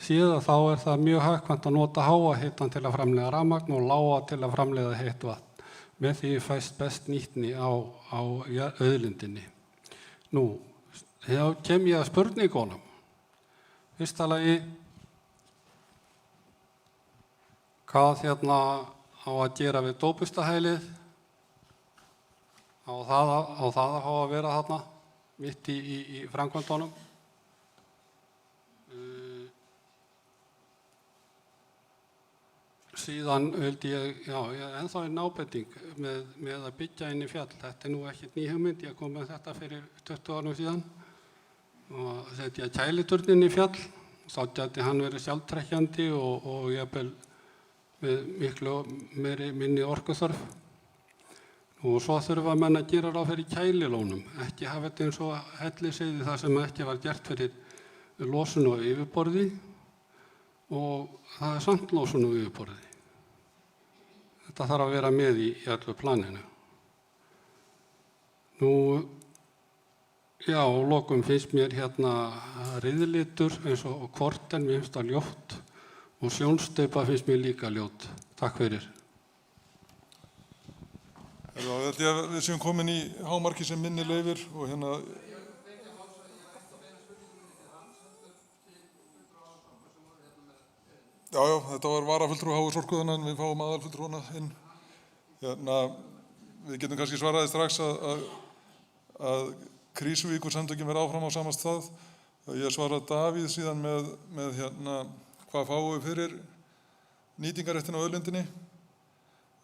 síðan þá er það mjög hagkvæmt að nota háa hitan til að framleiða rafmagn og lága til að framleiða heitt vatn. Með því fæst best nýtni á auðlindinni. Nú, þá kem ég að spurningunum. Fyrsta lagi, hvað á að gera við dópustahælið? Á það að fá að vera þarna mitt í framkvæmdunum? Síðan vildi ég ennþá einn ábending með að byggja inn í fjall. Þetta nú ekkert ný hugmynd, ég kom með þetta fyrir 20 árum síðan og setja kæliturnin í fjall. Þá gæti hann verið sjálftrekkjandi og jafnvel með miklu minni orkuþörf. Og svo þurfa menn að gera ráð fyrir kælilónum, ekki hafa þetta eins og Hellisheiði þar sem ekki var gert fyrir losun á yfirborði og það er samt losun á yfirborði. Þetta þarf að vera með í öllu planinu. Nú, já, og lokum finnst mér riðlitur eins og kvorten, mér finnst það ljótt og sjónstaupa finnst mér líka ljót. Takk fyrir. Þá held ég að við séum komin í hámarki sem minni leyfir og Já, þetta var varafulltrúi HS Orku þannig en við fáum aðalfulltrúana inn. Við getum kannski svaraði strax að Krýsuvíkursamtökin verða áfram á sama stað. Ég svaraði Davíð síðan með hvað fáum við fyrir nýtingarréttin á auðlindinni.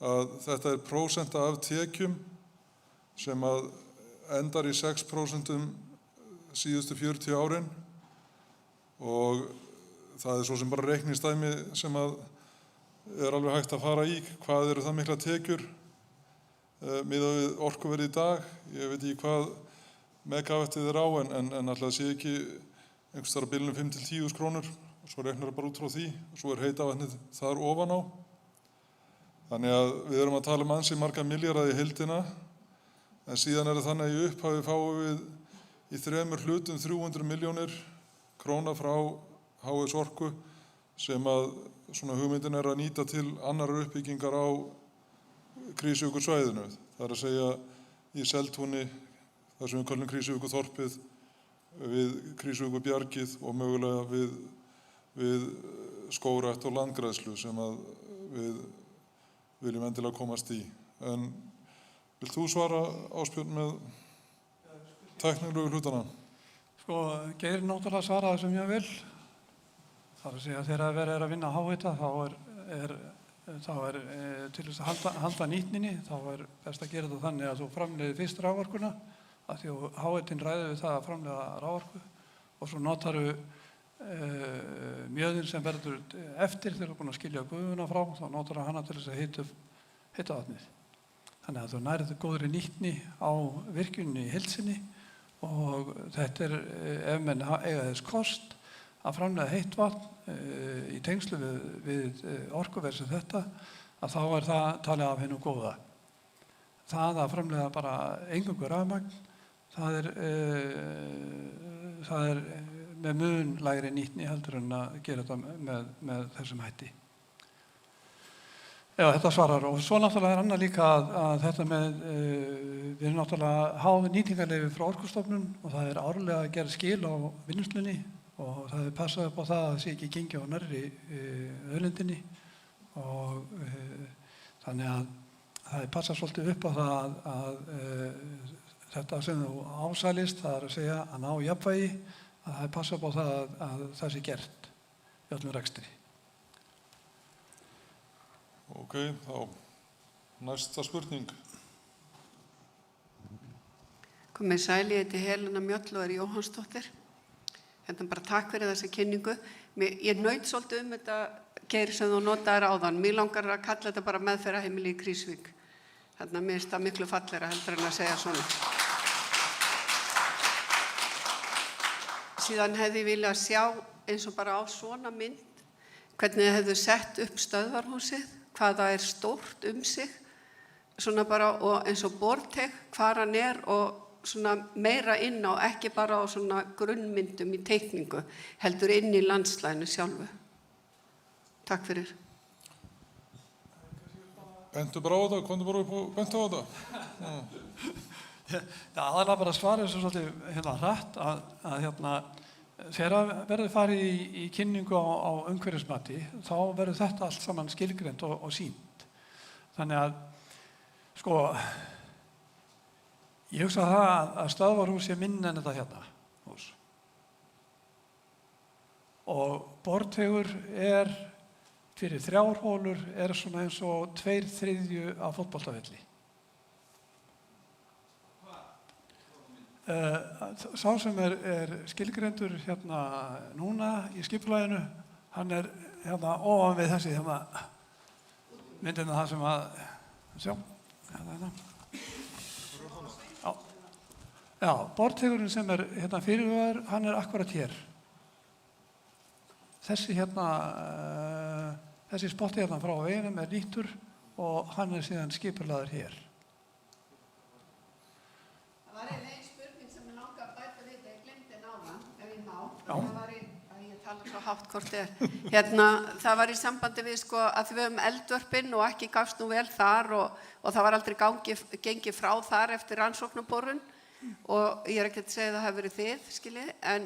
Að þetta er prósenta af tekjum sem að endar í 6% síðustu 40 árin og það er svo sem bara reikningsdæmi sem að er alveg hægt að fara í. Hvað eru það mikla tekjur miðað við orkuverð í dag? Ég veit ekki hvað megavattið er á en alltaf sé ekki einhvers staðar á bilinu 5-10.000 krónur og svo reiknar það bara út frá því og svo er heitavatnið þar ofan á. Þannig að við erum að tala ansi marga milljarða í heildina en síðan er það þannig að í upphafi fáum við í 3 hlutum 300 milljónir króna frá HS Orku sem að svona hugmyndin er að nýta til annarar uppbyggingar á Krýsuvíkursvæðinu. Það er að segja í Seltúni, þar sem við köllum Krýsuvíkurþorpið, við Krýsuvíkurbjargið og mögulega við skógrækt og landgræðslu sem að við viljum endilega komast í. En vilt þú svara, Ásbjörn, með tæknilegu hlutana? Sko, Geir náttúrulega svaraði sem ég vil. Það er að segja að þegar verið er að vinna háhita þá er til þess að halda nýtninni, þá er best að gera þetta þannig að þú framleiðir fyrst raforkuna af því að háhitin ræður við það að framleiða raforku og svo notarðu mjöðin sem verður eftir þegar þú er búin að skilja gufuna frá, þá notarðu hana til þess að hita vatnið. Þannig að þú nærið góðri nýtni á virkjunni í heild sinni og þetta er ef menn eiga þess kost að framleiða heitt vatn í tengslu við orkuverð sem þetta, að þá er það talið af hinu góða. Það að framleiða bara eingöngu rafmagn, það er með mun lægri nýtni heldur en að gera þetta með þessum hætti. Já, þetta svarar og svo náttúrulega er annað líka að þetta með, við erum náttúrulega háð nýtingarleyfi frá Orkustofnun og það er árlega að gera skil á vinnuslunni og það er passað upp á það að það sé ekki gengi á nærri auðlindinni og þannig að það er passað svolítið upp á það að þetta sem þú ásælist, það er að segja að ná jafnvægi, að það er passað upp á það að það sé gert í öllum rekstri. Ok, þá næsta spurning. Komið sæl, ég heiti Helena Mjöll og er Jóhannsdóttir. Bara takk fyrir þessa kynningu. Ég naut svolítið þetta Geir sem þú notaðir áðan. Mér langar að kalla þetta bara meðferðarheimili í Krýsuvík. Mér finnst það miklu fallegra heldur en að segja svona. Síðan hefði ég viljað sjá eins og bara á svona mynd hvernig þið hefðu sett upp stöðvarhúsið, hvað það er stórt sig, svona bara og eins og borteg, hvar hann og svona meira inn á, ekki bara á svona grunnmyndum í teikningu, heldur inn í landslæginu sjálfu. Takk fyrir. Bentu bara á þetta, komdu bara upp og bentu á þetta. Já, aðalega bara svara þessu svolítið hratt að þegar verður farið í kynningu á umhverfismati, þá verður þetta allt saman skilgreint og sýnt. Þannig að, sko, ég hugsa það að stöðvarhús sé minna en þetta hús. Og borðteigur fyrir 3 hólur svona eins og 2/3 af fótboltavelli. Sá sem er skilgreindur núna í skipulaginu, hann ofan við þessi myndina það sem að sjá, Já, borðtegurinn sem er fyrirhugaður, hann er akkúrat hér. Þessi spotti frá veginum er nýttur og hann er síðan skipulagður hér. Það var ein spurning sem ég langaði að bæta við þetta, ég glemdi áðan, ef ég má. Já. Það var ég tala svo hátt hvort það var í sambandi við að við höfum eldvörpin og ekki gafst nú vel þar og það var aldrei gengið frá þar eftir rannsóknarborun og ég ekki að segja að það hefur verið þið, skiljið, en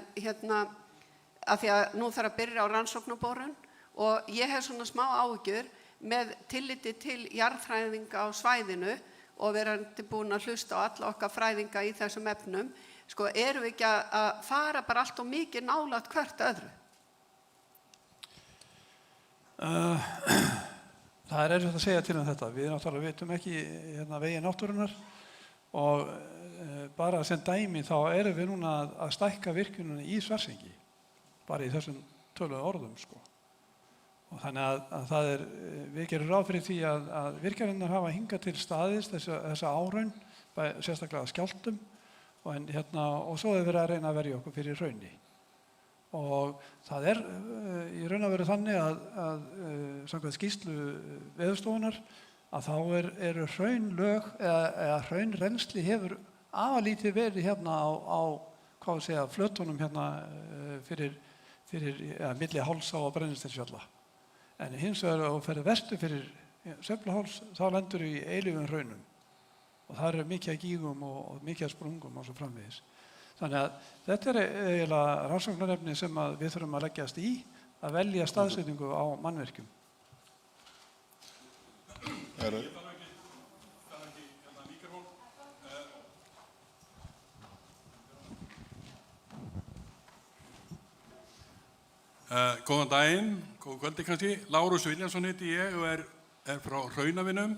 af því að nú þarf að byrja á rannsóknarborun og ég hef svona smá áhyggjur með tilliti til jarðfræðinga á svæðinu og verandi búin að hlusta á alla okkar fræðinga í þessum efnum, erum við ekki að fara bara allt og mikið nálægt hvert öðru? Það er erfitt að segja til þetta. Við náttúrulega vitum ekki vegi náttúrunnar og bara sem dæmi þá erum við núna að stækka virkjunina í Svartsengi, bara í þessum töluðu orðum, Og þannig að við gerum ráð fyrir því að virkjanirnar hafa hingað til staðist þessa áraun, sérstaklega skjálftum, og svo hefur verið að reyna að verja okkur fyrir hrauni. Og það í raun og veru þannig að samkvæmt skýrslu Veðurstofunnar, að þá eru hraunlög eða hraunrennsli hefur afalítið verið á flötunum fyrir milli Hálsá og Brennisteinsfjalla. En hins vegar að ferðu vestur fyrir Sveifluháls, þá lendur í eilífum hraunum. Og það eru mikið af gígum og mikið af sprungum og svo framvegis. Þannig að þetta eiginlega rannsóknarefni sem við þurfum að leggjast í, að velja staðsetningu á mannvirkjum. Góðan daginn, góð kvöldi kannski. Lárus Viljánsson heiti ég og er frá Hraunavinum.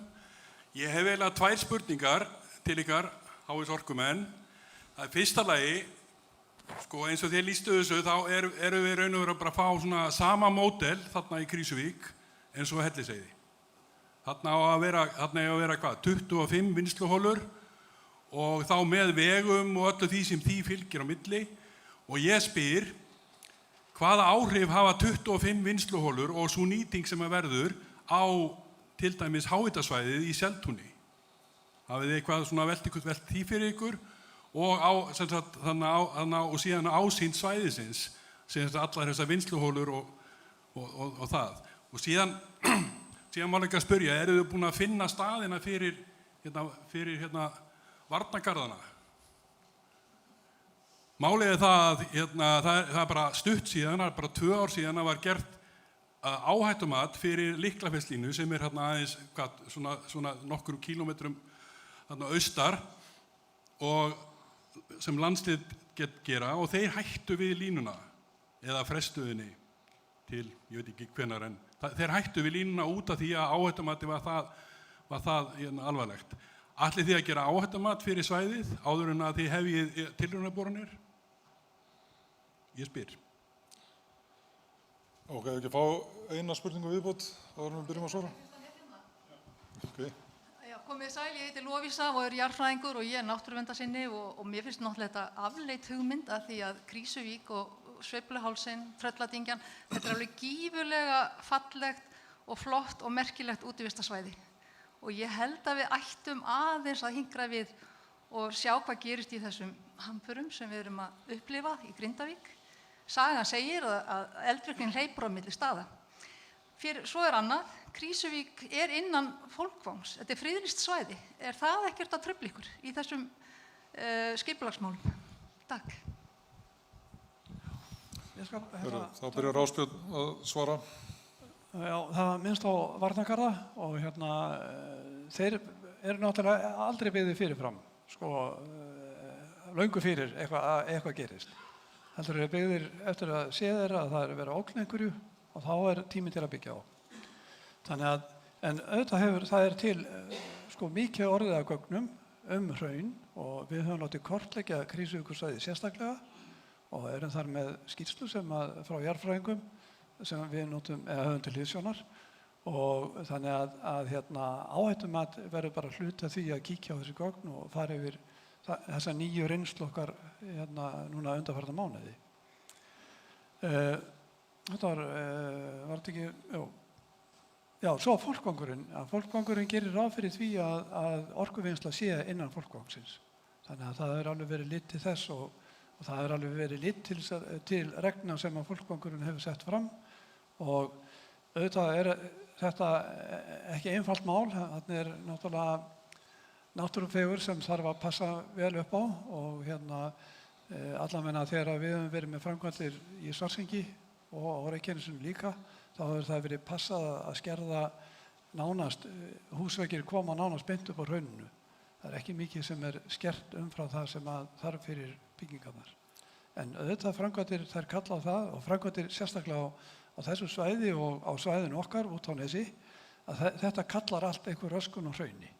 Ég hef eiginlega 2 spurningar til ykkar, HS orkumenn. Það fyrsta lagi, eins og þið lýstu þessu, þá erum við raun og veru bara að fá svona sama módel þarna í Krýsuvík eins og Hellisheiði. Þarna á að vera hvað, 25 vinnsluholur og þá með vegum og öllu því sem því fylgir á milli. Og ég spyr, hvaða áhrif hafa 25 vinnsluholur og svo nýting sem verður á til dæmis háhitasvæðið í Seltúni? Hafið þið eitthvað svona velt því fyrir ykkur og og síðan ásýnd svæðisins, sem allar þessar vinnsluholur og það. Og síðan má líka spyrja, eru þið búin að finna staðina fyrir varnargarðana? Málið það að það er bara stutt síðan, það er bara 2 ár síðan að var gert áhættumat fyrir Lyklafellslínu sem hérna aðeins svona nokkrum kílómetrum hérna austar og sem landslið gera og þeir hættu við línuna eða frestuðinni til, ég veit ekki hvenær en þeir hættu við línuna út af því að áhættumati var það alvarlegt. Ætlið þið að gera áhættumat fyrir svæðið áður en að þið hefjið tilraunaboranir? Ég spyr. Ok, ekki fá eina spurningu viðbót áður en við byrjum að svara? Okay. Já, komið sæl, ég heiti Lovísa og er jarðfræðingur og ég er náttúruverndarsinni og mér finnst náttúrulega þetta afleitt hugmynd að því að Krýsuvík og Sveifluhálsinn, Trölladyngjan, þetta er alveg gífurlega fallegt og flott og merkilegt útivistarsvæði. Og ég held að við ættum aðeins að hinkra við og sjá hvað gerist í þessum hamförum sem við erum að upplifa í Grindavík. Sagan segir að eldvirknin hleypur á milli staða. Svo er annað, Krýsuvík er innan fólkvangs, þetta er friðlýst svæði. Er það ekkert að trufla ykkur í þessum skipulagsmálum? Takk. Þá byrjar Ásbjörn að svara. Já, það var minnst á varnargarða og þeir eru náttúrulega aldrei byggðir fyrirfram, löngu fyrir eitthvað gerist. Heldur eru byggðir eftir að sé þeirra að það er verið að ógna einhverju og þá er tími til að byggja á. Þannig að, en auðvitað það er til mikið orðið af gögnum hraun og við höfum látið kortleggja Krýsuvíkursvæðið sérstaklega og erum þar með skýrslu frá jarðfræðingum sem við notum höfum til hliðsjónar og þannig að áhættumat verður bara hluti af því að kíkja á þessi gögn og fara yfir þessa nýju reynslu okkar núna undanfarna mánuði. Þetta var þetta ekki, já, svo fólkvangurinn. Fólkvangurinn gerir ráð fyrir því að orkuvinnsla sé innan fólkvangsins. Þannig að það er alveg verið lit til þess og það er alveg verið lit til regna sem að fólkvangurinn hefur sett fram og auðvitað er þetta ekki einfalt mál. Þarna er náttúrulega náttúrufegur sem þarf að passa vel upp á og allavega þegar við höfum verið með framkvæmdir í Svartsengi og Reykjanesinu líka, þá hefur það verið passað að skerða nánast, húsveggir koma nánast beint upp á hrauninu. Það er ekki mikið sem er skert umfram það sem þarf fyrir byggingarnar. En auðvitað framkvæmdir þær kalla á það og framkvæmdir sérstaklega á þessu svæði og á svæðinu okkar út á Nesi, að þetta kallar allt einhver röskun á hrauni.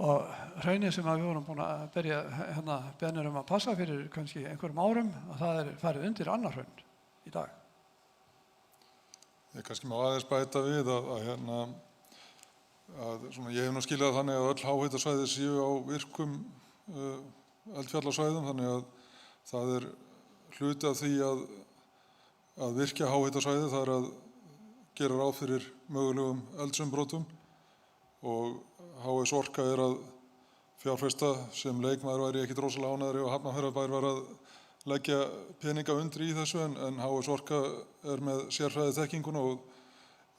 Og hraunið sem við vorum búin að beðnir að passa fyrir kannski einhverjum árum, að það er farið undir annar hraun í dag. Ég kannski má aðeins bæta við ég hef nú skilið þannig að öll háhitasvæði séu á virkum eldfjallasvæðum, þannig að það er hluti af því að virkja háhitasvæði, það er að gera ráð fyrir mögulegum eldsumbrotum og HS Orka er að fjárfesta sem leikmaður væri ekkit rosalega ánægður og Hafnarfjarðarbær var að leggja peninga undir í þessu en HS Orka er með sérfræði þekkinguna og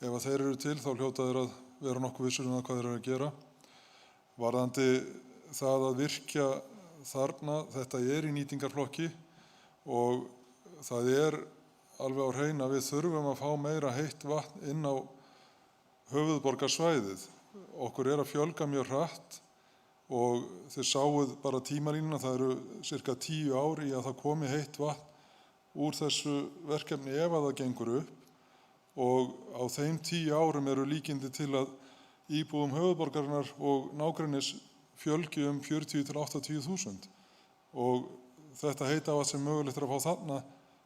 ef að þeir eru til þá hljóta þeir að vera nokkuð vissur hvað þeir eru að gera. Varðandi það að virkja þarna, þetta er í nýtingarflokki og það er alveg á hreinu að við þurfum að fá meira heitt vatn inn á höfuðborgarsvæðið. Okkur er að fjölga mjög hratt og þið sáuð bara tímalínuna, það eru cirka 10 ár í að það komi heitt vatn úr þessu verkefni ef að það gengur upp og á þeim 10 árum eru líkindi til að íbúum höfuðborgarinnar og nágrennis fjölgi 40 til 80.000 og þetta heita vatn sem mögulegt er að fá þarna,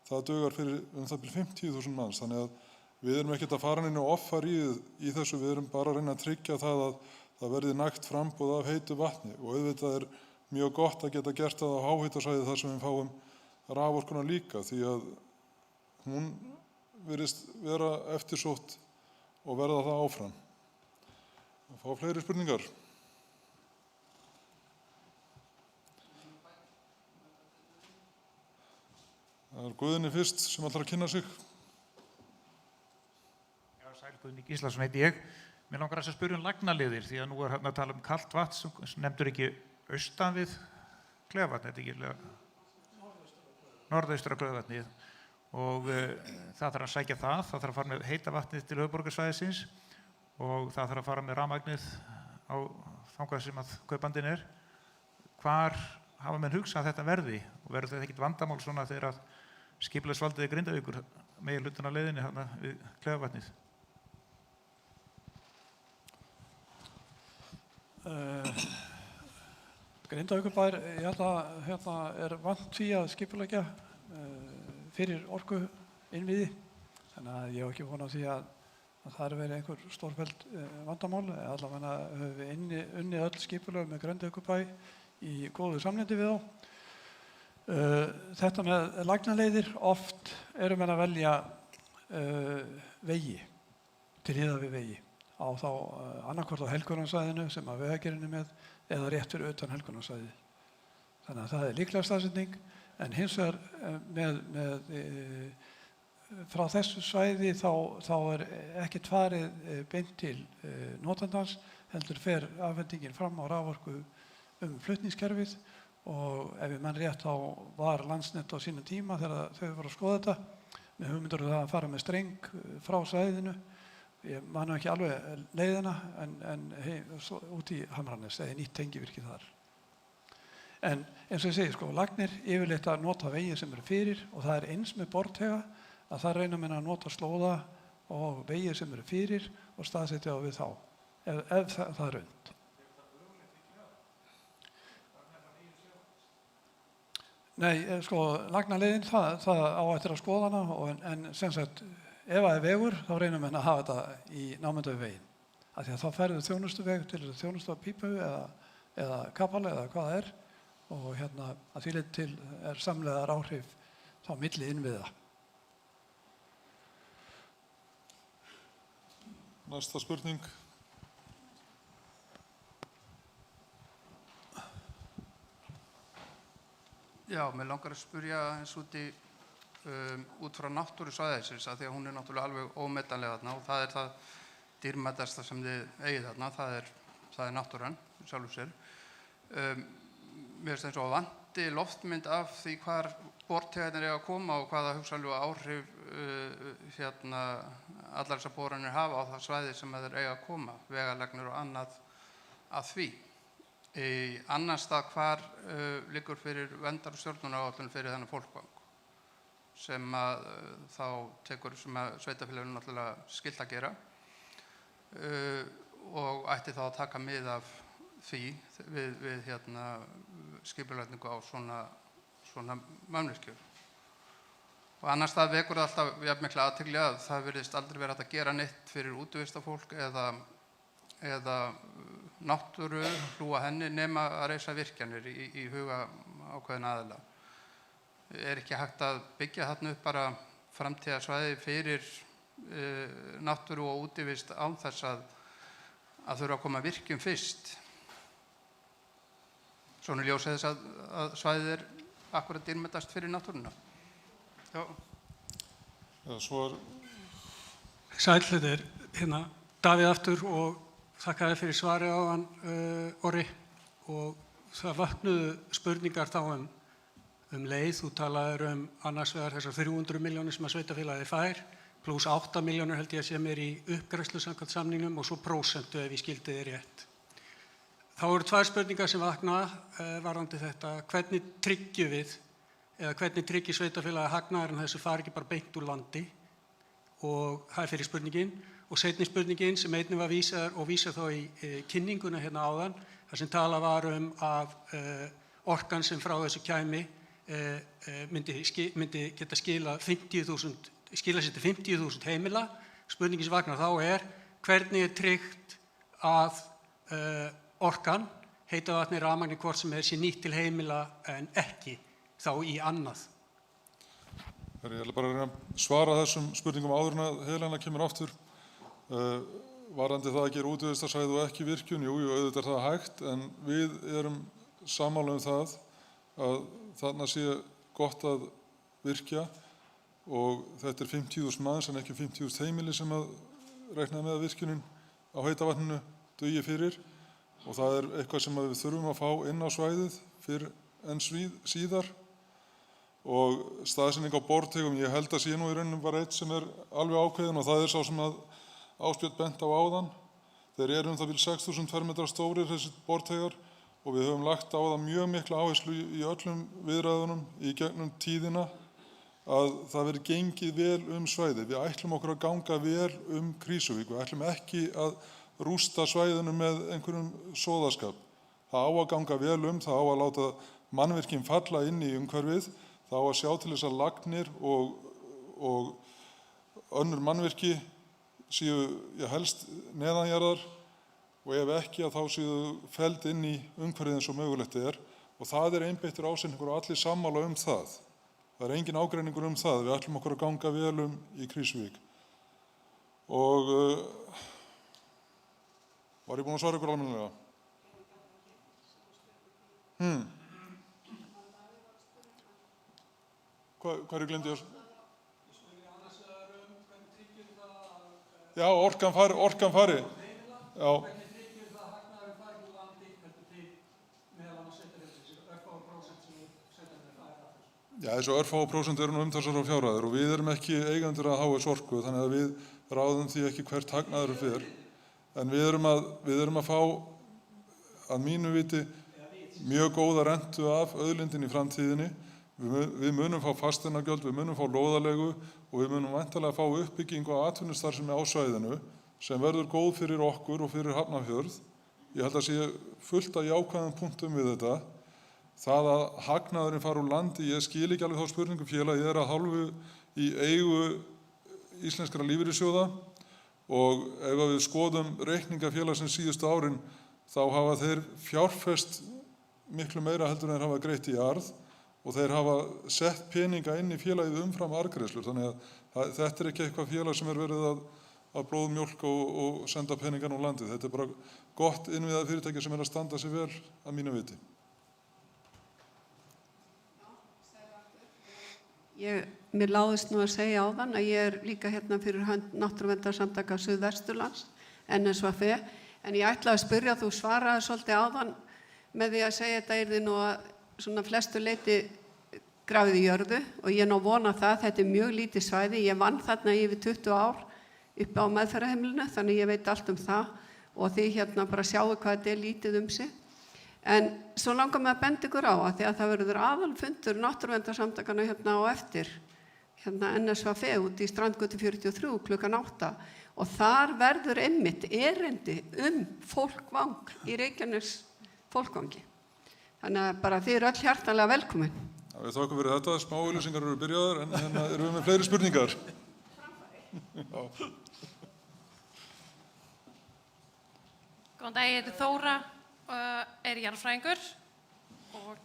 það dugar fyrir það bil 50.000 manns, þannig að við erum ekkert að fara inn og offar í þessu, við erum bara að reyna að tryggja það að það verði nægt framboð af heitu vatni og auðvitað er mjög gott að geta gert það á háhitasvæði þar sem við fáum raforkuna líka því að hún virðist vera eftirsótt og verða það áfram. Að fá fleiri spurningar. Það er Guðni fyrst sem ætlar að kynna sig. Guðni Gíslason heiti ég. Mér langar að spyrja lagnaliðir því að nú er að tala kalt vatn sem nefndur ekki austan við Klefavatn, þetta ekki norðaustur af Klaufavatnið og það þarf að sækja það þarf að fara með heita vatnið til höfuðborgarsvæðisins og það þarf að fara með rafmagnið á þangað sem að kaupandinn er. Hvar hafa menn hugsað að þetta verði og verður þetta ekkert vandamál svona þegar að skipulagsvaldið í Grindavíkur meginhlutinn á leiðinni þarna við Klaufavatnið? Grindavíkurbær, ég held að hérna er vant því að skipuleggja fyrir orku innviði, þannig að ég hef ekki vonað því að það er verið einhver stórfelld vandamál, allavega höfum við unnið öll skipulag með Grindavíkurbæ í góðu samlyndi við þá. Þetta með lagnarleiðir, oft eru menn að velja vegi, til hliðar við vegi, á þá annarkvort á Helgunarsvæðinu sem að Vegagerðin er með eða rétt fyrir utan Helgunarsvæði. Þannig að það er líklega staðsetning, en hins vegar frá þessu svæði þá er ekkert farið beint til notandans, heldur fer afhendingin fram á raforku flutningskerfið og ef ég mann rétt þá var Landsnet á sínum tíma þegar þau voru að skoða þetta með hugmyndir um það að fara með streng frá svæðinu. Ég man ekki alveg leiðina en út í Hamranes eða nýtt tengivirki þar. En eins og ég segi, lagnir yfirleitt að nota vegi sem eru fyrir og það er eins með borðtega að það reyna menn að nota slóða og vegi sem eru fyrir og staðsetja á við þá, ef það er unnt. Nei, lagnarleiðin, það á eftir að skoða hana en sem sagt, ef það er vegur, þá reynum við að hafa þetta í námynda við veginn. Af því að þá ferðu þjónustuveg til þjónustu á pípu eða kapal eða hvað það er og hérna að því leyti til er samlegar áhrif þá milli innviða. Næsta spurning. Já, mér langar að spyrja eins út frá náttúru svæðisins að því að hún er náttúrulega alveg ómetanleg þarna og það er það dýrmætasta sem þið eigið þarna, það er náttúran sjálfur sér. Mér finnst eins og vanti loftmynd af því hvar bortegarnir eiga að koma og hvaða hugsanlega áhrif allar þessar boranir hafa á það svæði sem þeir eiga að koma, vegalagnar og annað að því. Í annan stað hvar liggur fyrir verndar- og stjórnunaráætlun fyrir þennan fólkvang sem að þá tekur sem að sveitarfélaginu náttúrulega skylt að gera og ætti þá að taka mið af því við skipulagningu á svona mannvirkjum. Og annars stað vekur það alltaf jafn mikla athygli að það virðist aldrei verið hægt að gera neitt fyrir útivistafólk eða náttúru hlúa henni nema að reisa virkjanir í huga ákveðin aðila. Er ekki hægt að byggja þarna upp bara framtíðarsvæði fyrir náttúru og útivist án þess að þurfa að koma virkjum fyrst? Svona ljósi þess að svæðið er akkurat dýrmætast fyrir náttúruna. Já. Já, svo Sæll, þetta er Davíð aftur og þakka þér fyrir svarið á hann, Orri. Og það vaknuðu spurningar þá leið. Þú talaðir annars vegar þessar 300 milljónir sem að sveitarfélagið fær, pluss 8 milljónir held ég að sé mér í uppgreiðslu samkvæmt samningnum og svo prósentu ef ég skildi þið rétt. Þá eru tvær spurningar sem vakna varðandi þetta. Hvernig tryggjum við, eða hvernig tryggir sveitarfélagið hagnaðurinn þessu fari ekki bara beint úr landi? Og það er fyrir spurningin. Og seinni spurningin sem einnig var vísað þá í kynninguna hérna áðan, þar sem talað var að orkan sem frá þessu kæmi myndi geta skila sér til 50.000 heimila. Spurningin sem vaknar þá er hvernig er tryggt að orkan, heita vatni, rafmagni, hvort sem sé nýtt til heimila en ekki þá í annað. Ég ætla bara að reyna að svara þessum spurningum áður en að Helena kemur aftur. Varðandi það að gera útivistarsvæði og ekki virkjun, jú, auðvitað er það hægt, en við erum sammála það að þarna sé gott að virkja og þetta er 50.000 manns en ekki 50.000 heimili sem að reikna með að virkjunin á heita vatninu dugi fyrir og það er eitthvað sem við þurfum að fá inn á svæðið fyrr en síðar og staðsetning á bortegum, ég held að sé nú í rauninni bara eitt sem alveg ákveðin og það sá sem að Ásbjörn bent á áðan. Þeir eru það bil 6.000 fermetrar stórir þessi bortegar og við höfum lagt á það mjög mikla áherslu í öllum viðræðunum í gegnum tíðina að það verði gengið vel svæðið. Við ætlum okkur að ganga vel Krýsuvík, við ætlum ekki að rústa svæðinu með einhverjum sóðaskap. Það á að ganga vel það á að láta mannvirkin falla inn í umhverfið, það á að sjá til þess að lagnir og önnur mannvirki séu helst neðanjarðar og ef ekki að þá séu felld inn í umhverfið eins og mögulegt og það einbeittur ásetningur og allir sammála það. Það engin ágreiningur það, við ætlum okkur að ganga vel í Krýsuvík. Og var ég búinn að svara ykkur almennilega? Hvað gleymdi ég? Já, orkan fari. Já. Já, þessu örfáu prósent nú umtalsverðar fjárhæðir og við erum ekki eigendur að HS Orku, þannig að við ráðum því ekki hvert hagnaður fer. En við erum að fá, að mínu viti, mjög góða rentu af auðlindinni í framtíðinni. Við munum fá fasteignagjöld, við munum fá lóðarleigu og við munum væntanlega fá uppbyggingu á atvinnustarfsemi á svæðinu sem verður góð fyrir okkur og fyrir Hafnarfjörð. Ég held að sé fullt af jákvæðum punktum við þetta. Það að hagnaðurinn fari úr landi, ég skil ekki alveg þá spurningu félagið að hálfu í eigu íslenskra lífeyrissjóða og ef við skoðum reikninga félagsins síðustu árin þá hafa þeir fjárfest miklu meira heldur en þeir hafa greitt í arð og þeir hafa sett peninga inn í félagið umfram arðgreiðslur, þannig að þetta ekki eitthvað félag sem verið að blóðmjólk og senda peningan úr landið. Þetta bara gott innviðað fyrirtæki sem að standa sig vel að mínu viti. Mér láðist nú að segja áðan að ég líka hérna fyrir hönd Náttúruverndarsamtaka Suðvesturlands, NSVF, en ég ætla að spyrja, þú svaraði svolítið áðan með því að segja þetta yrði nú að svona flestu leyti grafið í jörðu og ég nú vona það, þetta mjög lítið svæði, ég vann þarna yfir 20 ár upp á meðferðarheimilinu, þannig ég veit allt það og þið hérna bara sjáu hvað þetta lítið sig. En svo langar mig að benda ykkur á að því að það verður aðalfundur Náttúruverndarsamtakanna hérna á eftir, hérna NSVF út í Strandgötu 43 klukkan 8 og þar verður einmitt erindi fólkvang í Reykjanes fólkvangi. Þannig að bara þið eru öll hjartanlega velkomin. Já, við þakkum fyrir þetta, smá auglýsingar eru byrjaðar en hérna erum við með fleiri spurningar. Góðan dag, ég heiti Þóra, jarðfræðingur og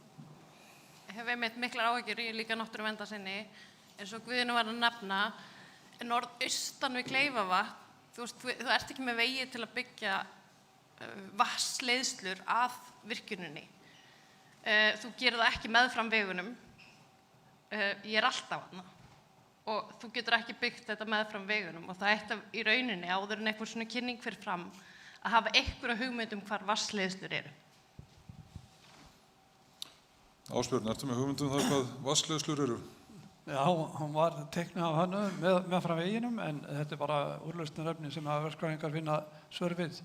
hef einmitt miklar áhyggjur, ég er líka náttúruverndarsinni, eins og Guðni var að nefna, norðaustan við Kleifarvatn, þú ert ekki með vegi til að byggja vatnsleiðslur að virkjuninni. Þú gerir það ekki meðfram vegunum, ég er alltaf þarna og þú getur ekki byggt þetta meðfram vegunum og það ætti í rauninni áður en einhver svona kynning fyrir fram að hafa einhverja hugmynd hvar vatnsleiðslur eru. Ásbjörn, ertu með hugmynd það hvað vatnsleiðslur eru? Já, hún var teiknuð af hannu meðfram veginum en þetta bara úrlausnarefni sem að verkfræðingar finna svör við.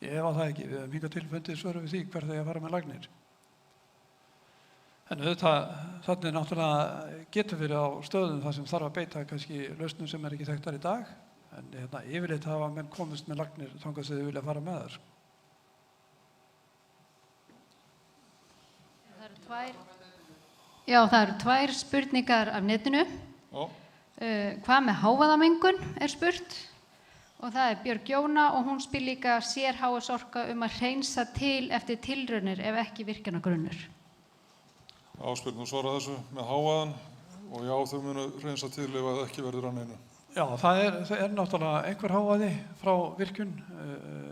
Ég hefa það ekki, við hefum hingað til fundið svör við því hvert þegar að fara með lagnir. En auðvitað, þannig náttúrulega getur verið á stöðum þar sem þarf að beita kannski lausnum sem ekki þekktar í dag, en yfirleitt hafa menn komist með lagnir þangað sem þau vilja fara með þar. Það eru tvær spurningar af netinu. Hvað með hávaðamengun spurt og það Björg Jóna og hún spyr líka sér HS Orka að hreinsa til eftir tilraunir ef ekki virkjanagrunnur. Ásbjörn, þú svaraði þessu með hávaðan og já, þau munu hreinsa til ef það ekki verður að neinu. Já, það er náttúrulega einhver hávaði frá virkjun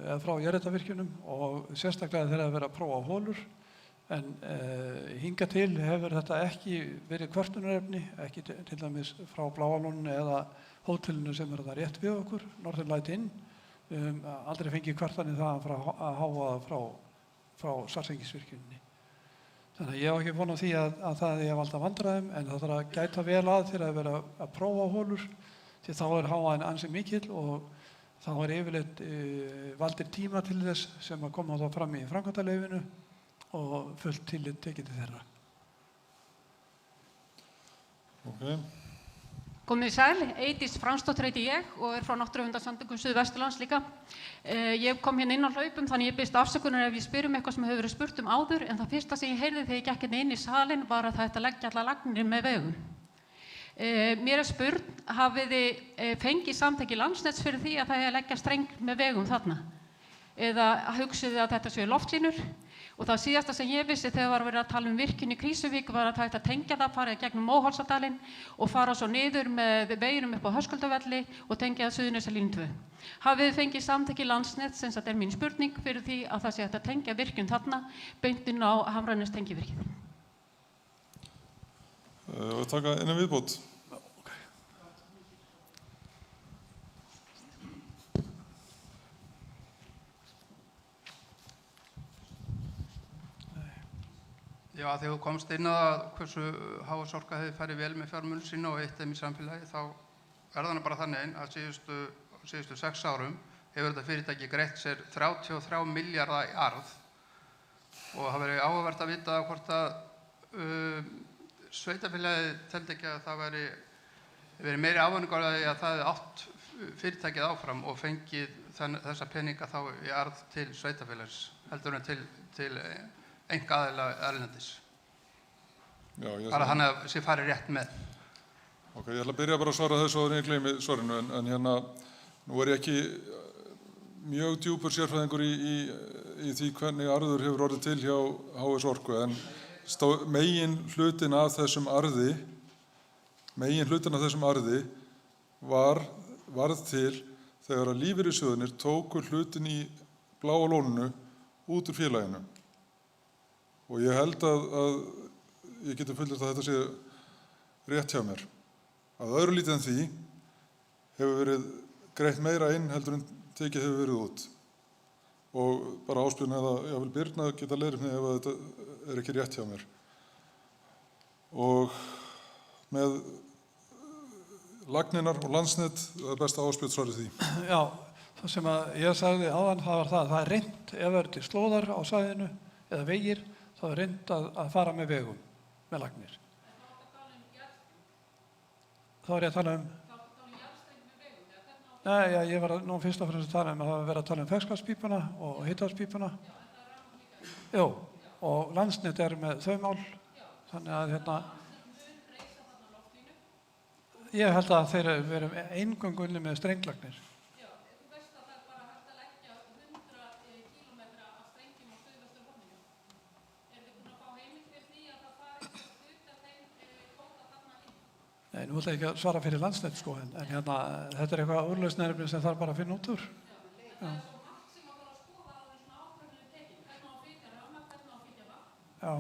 eða frá jarðhitavirkjunum og sérstaklega þegar það verið að prófa holur en hingað til hefur þetta ekki verið kvörtunarefni, ekki til dæmis frá Bláalónni eða hótelinu sem það rétt við okkur, Northern Light Inn. Aldrei fengið kvartanir það frá hávaða frá Svartsengisvirkjunni. Þannig að ég hef ekki von á því að það er að valda vandræðum, en það þarf að gæta vel að þegar að vera að prófa hólur, því þá er hávaðinn ansi mikill og þá er yfirleitt valdir tíma til þess sem að koma þá fram í framkvæmdaleyfinu og fullt tillit tekið til þeirra. Ok. Komið í sæl, Eydís Fransdóttir heiti ég og er frá Náttúruverndarsamtökum Suðvesturlands líka. Ég kom hérna inn á hlaupum þannig ég biðst afsökunar ef ég spyr eitthvað sem hefur verið spurt áður, en það fyrsta sem ég heyrði þegar ég gekk hérna inn í salinn var að það ætti að leggja allar lagnir með vegum. Mér er spurt, hafið þið fengið samþykki Landsnets fyrir því að það er að leggja streng með vegum þarna? Eða hugsið þið að þetta séu loftlínur? Og það síðasta sem ég vissi þegar var verið að tala virkjun í Krýsuvík var að það ætti að tengja það, fara gegnum Móholtsadalinn og fara svo niður með veginum upp á Höskuldarvelli og tengja það Suðurnesjalínu 2. Hafið þið fengið samþykki Landsnets, sem þetta er mín spurning, fyrir því að það sé hægt að tengja virkjun þarna beint inn á Hamranes tengivirkið? Og taka eina viðbót. Já, þegar þú komst inn að hversu Háasorka hefði farið vel með fjármunum sína og eitt þeim í samfélagi, þá er það bara þannig að síðustu 6 árum hefur þetta fyrirtæki greitt sér 33 milljarða í arð og það verið áhugavert að vita hvort að sveitarfélagið teldi ekki að það verið meiri ávinningur að það hefði átt fyrirtækið áfram og fengið þessa peninga þá í arð til sveitarfélags heldur en til einkaaðila erlendis. Bara þannig að sé farið rétt með. Ok, ég ætla að byrja bara að svara þessu áður en ég gleymi svarinu, en hérna, nú er ég ekki mjög djúpur sérfræðingur í því hvernig arður hefur orðið til hjá HS Orku, en megin hlutin af þessum arði varð til þegar að lífeyrissjóðirnir tóku hlutin í Bláa lóninu út úr félaginu. Og ég held að ég geti fullyrt að þetta sé rétt hjá mér. Að öðru lítið en því hefur verið greitt meira inn heldur en tekið hefur verið út. Og bara Ásbjörn eða jáfnvel Birna geta leiðrétt mig ef þetta er ekki rétt hjá mér. Og með lagninar og Landsnet, það er best að Ásbjörn svari því. Já, það sem að ég sagði áðan, það var það er reynt ef það eru til slóðar á svæðinu eða vegir, þá er reynt að fara með vegum, með lagnir. Þá er ég að tala Nei, já, ég var nú fyrst og fremst að tala að það var verið að tala ferskvatnspípuna og hitavátspípuna. Jú, og Landsnet er með þau mál, þannig að ég held að þeir verið eingöngu unnið með strenglagnir. Nei, nú ætla ég ekki að svara fyrir Landsnet, sko, en þetta er eitthvað úrlausnarefni sem þarf bara að finna út úr. Já. Já.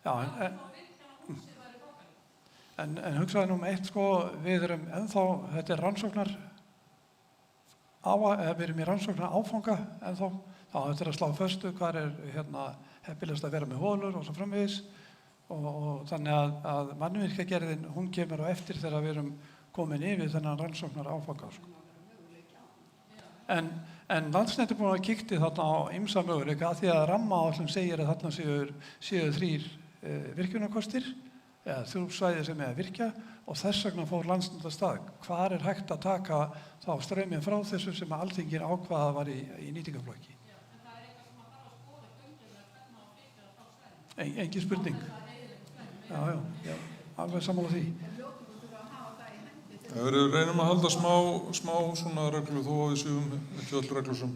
Já, en hugsaði nú eitt, sko, við erum ennþá, þetta er rannsóknar, við erum í rannsóknar áfanga ennþá, þá þetta er að slá föstu hvað er heppilegast að vera með holur og svo framvegis. Og þannig að mannvirkjagerðin, hún kemur á eftir þegar við erum komin yfir þennan rannsóknar áfanga. En Landsnet er búin að kíkti þarna á ýmsa möguleika því að rammaáætlun segir að þarna séu 3 virkjunarkostir, eða 3 svæði sem er að virkja og þess vegna fór Landsnet af stað. Hvar er hægt að taka þá strauminn frá þessu sem að Alþingi ákvaða var í nýtingarflokki? Engin spurning. Já, alveg sammála því. Við reynum að halda smá svona reglu þó að við séum ekki öll reglusum.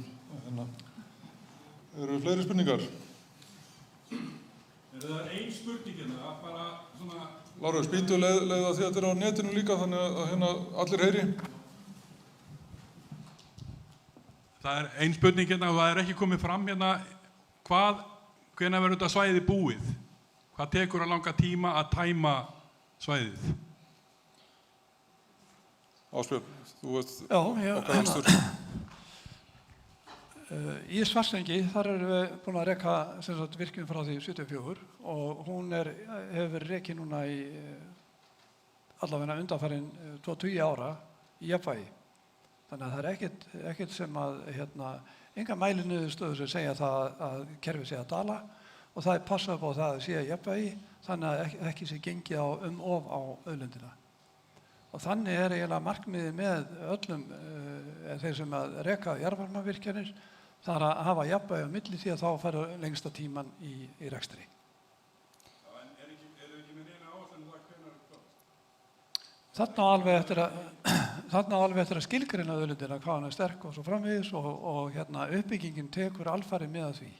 Eru fleiri spurningar? Það ein spurning bara svona... Lárus, býtu leið að því að þetta er á netinu líka þannig að allir heyri. Það er ein spurning og það er ekki komið fram hvenær verður þetta svæði búið? Hvað tekur að langa tíma að tæma svæðið? Ásbjörn, þú veist okkar anstur. Í Svartsengi, þar erum við búin að reka virkjun frá því 74 og hún hefur verið rekin núna í allavega undanfarin 20 ára í jafnvægi. Þannig að það er ekkert sem að, enga mæliniðurstöður sem segja það að kerfið sé að dala og það er passað upp á það að sé að jafnvægi, þannig að ekki sé gengið of á auðlindina. Og þannig er eiginlega markmiðið með öllum þeir sem að reka jarðvarmavirkjanir, það er að hafa jafnvægi á milli því að þá fara lengsta tíman í rekstri. En er ekki með neina áætlun það hvenær klárast? Þarna á alveg eftir að skilgreina auðlindina, hvað hann er sterk og svo framvegis og uppbyggingin tekur alfarið með að því.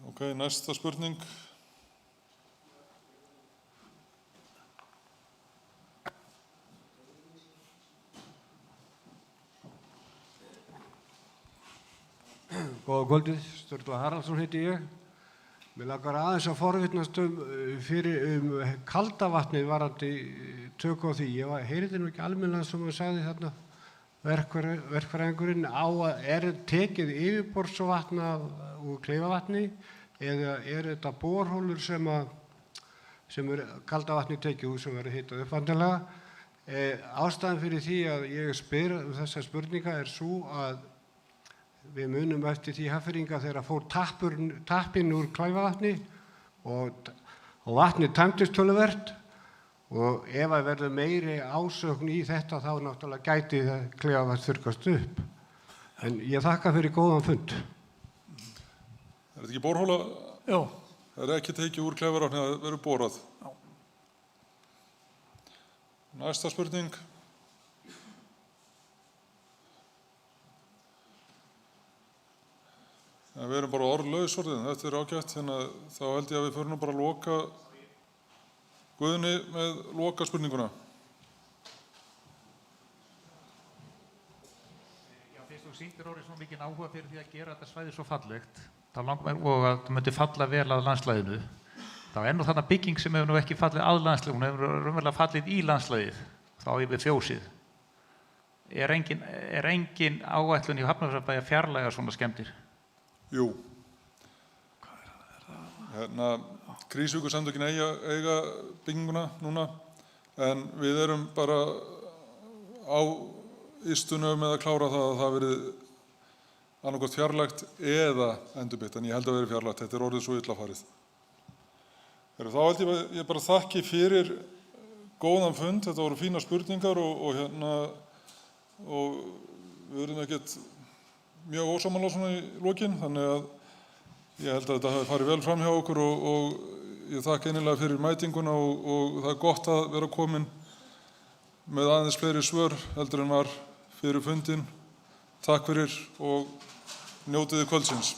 Ok, næsta spurning. Góða kvöldið, Sturla Haraldsson heiti ég. Mér langar aðeins að forvitnast kalda vatnið varandi töku á því. Ég heyrði nú ekki almennilega sem hann sagði þarna, verkfræðingurinn, er tekið yfirborðsvatn úr Kleifavatni eða er þetta borholur sem er kalda vatnið tekið úr sem verður hitað upp vantilega. Ástæðan fyrir því að ég spyr þessa spurninga er svo að við munum eftir því Hafnfirðinga þegar fór tappinn úr Kleifavatni og vatnið tæmdist töluvert og ef það verður meiri ásögn í þetta þá náttúrulega gæti Kleifavatn þurrkast upp. En ég þakka fyrir góðan fund. Er þetta ekki borhola? Jú. Það er ekki tekið úr Kleifavatni, það verður borað. Já. Næsta spurning. Við erum bara orðlaus orðin, þetta er ágætt, þá held ég að við förum nú bara að loka Guðni með loka spurninguna. Já, fyrst þú sýndir orðið svo mikinn áhuga fyrir því að gera þetta svæði svo fallegt og að það myndi falla vel að landslæðinu, þá er nú þarna bygging sem hefur nú ekki fallið að landslæðinu, hún hefur raunverulega fallið í landslæðið, þá yfir fjósið. Er engin áætlun í Hafnarfjarðarbæ að fjarlæga svona skemmdir? Jú. Krýsuvíkursamtökin eiga bygginguna núna, en við erum bara á ystunu með að klára það að það verið annarkvæmt fjarlægt eða endurbyggt, en ég held að verið fjarlægt, þetta er orðið svo illa farið. Þá held ég bara þakki fyrir góðan fund, þetta voru fínar spurningar og við verðum ekkert mjög ósammála svona í lokin, þannig að ég held að þetta hafi farið vel fram hjá okkur og ég þakka innilega fyrir mætinguna og það er gott að vera komin með aðeins fleiri svör heldur en var fyrir fundinn. Takk fyrir og njótiði kvöldsins.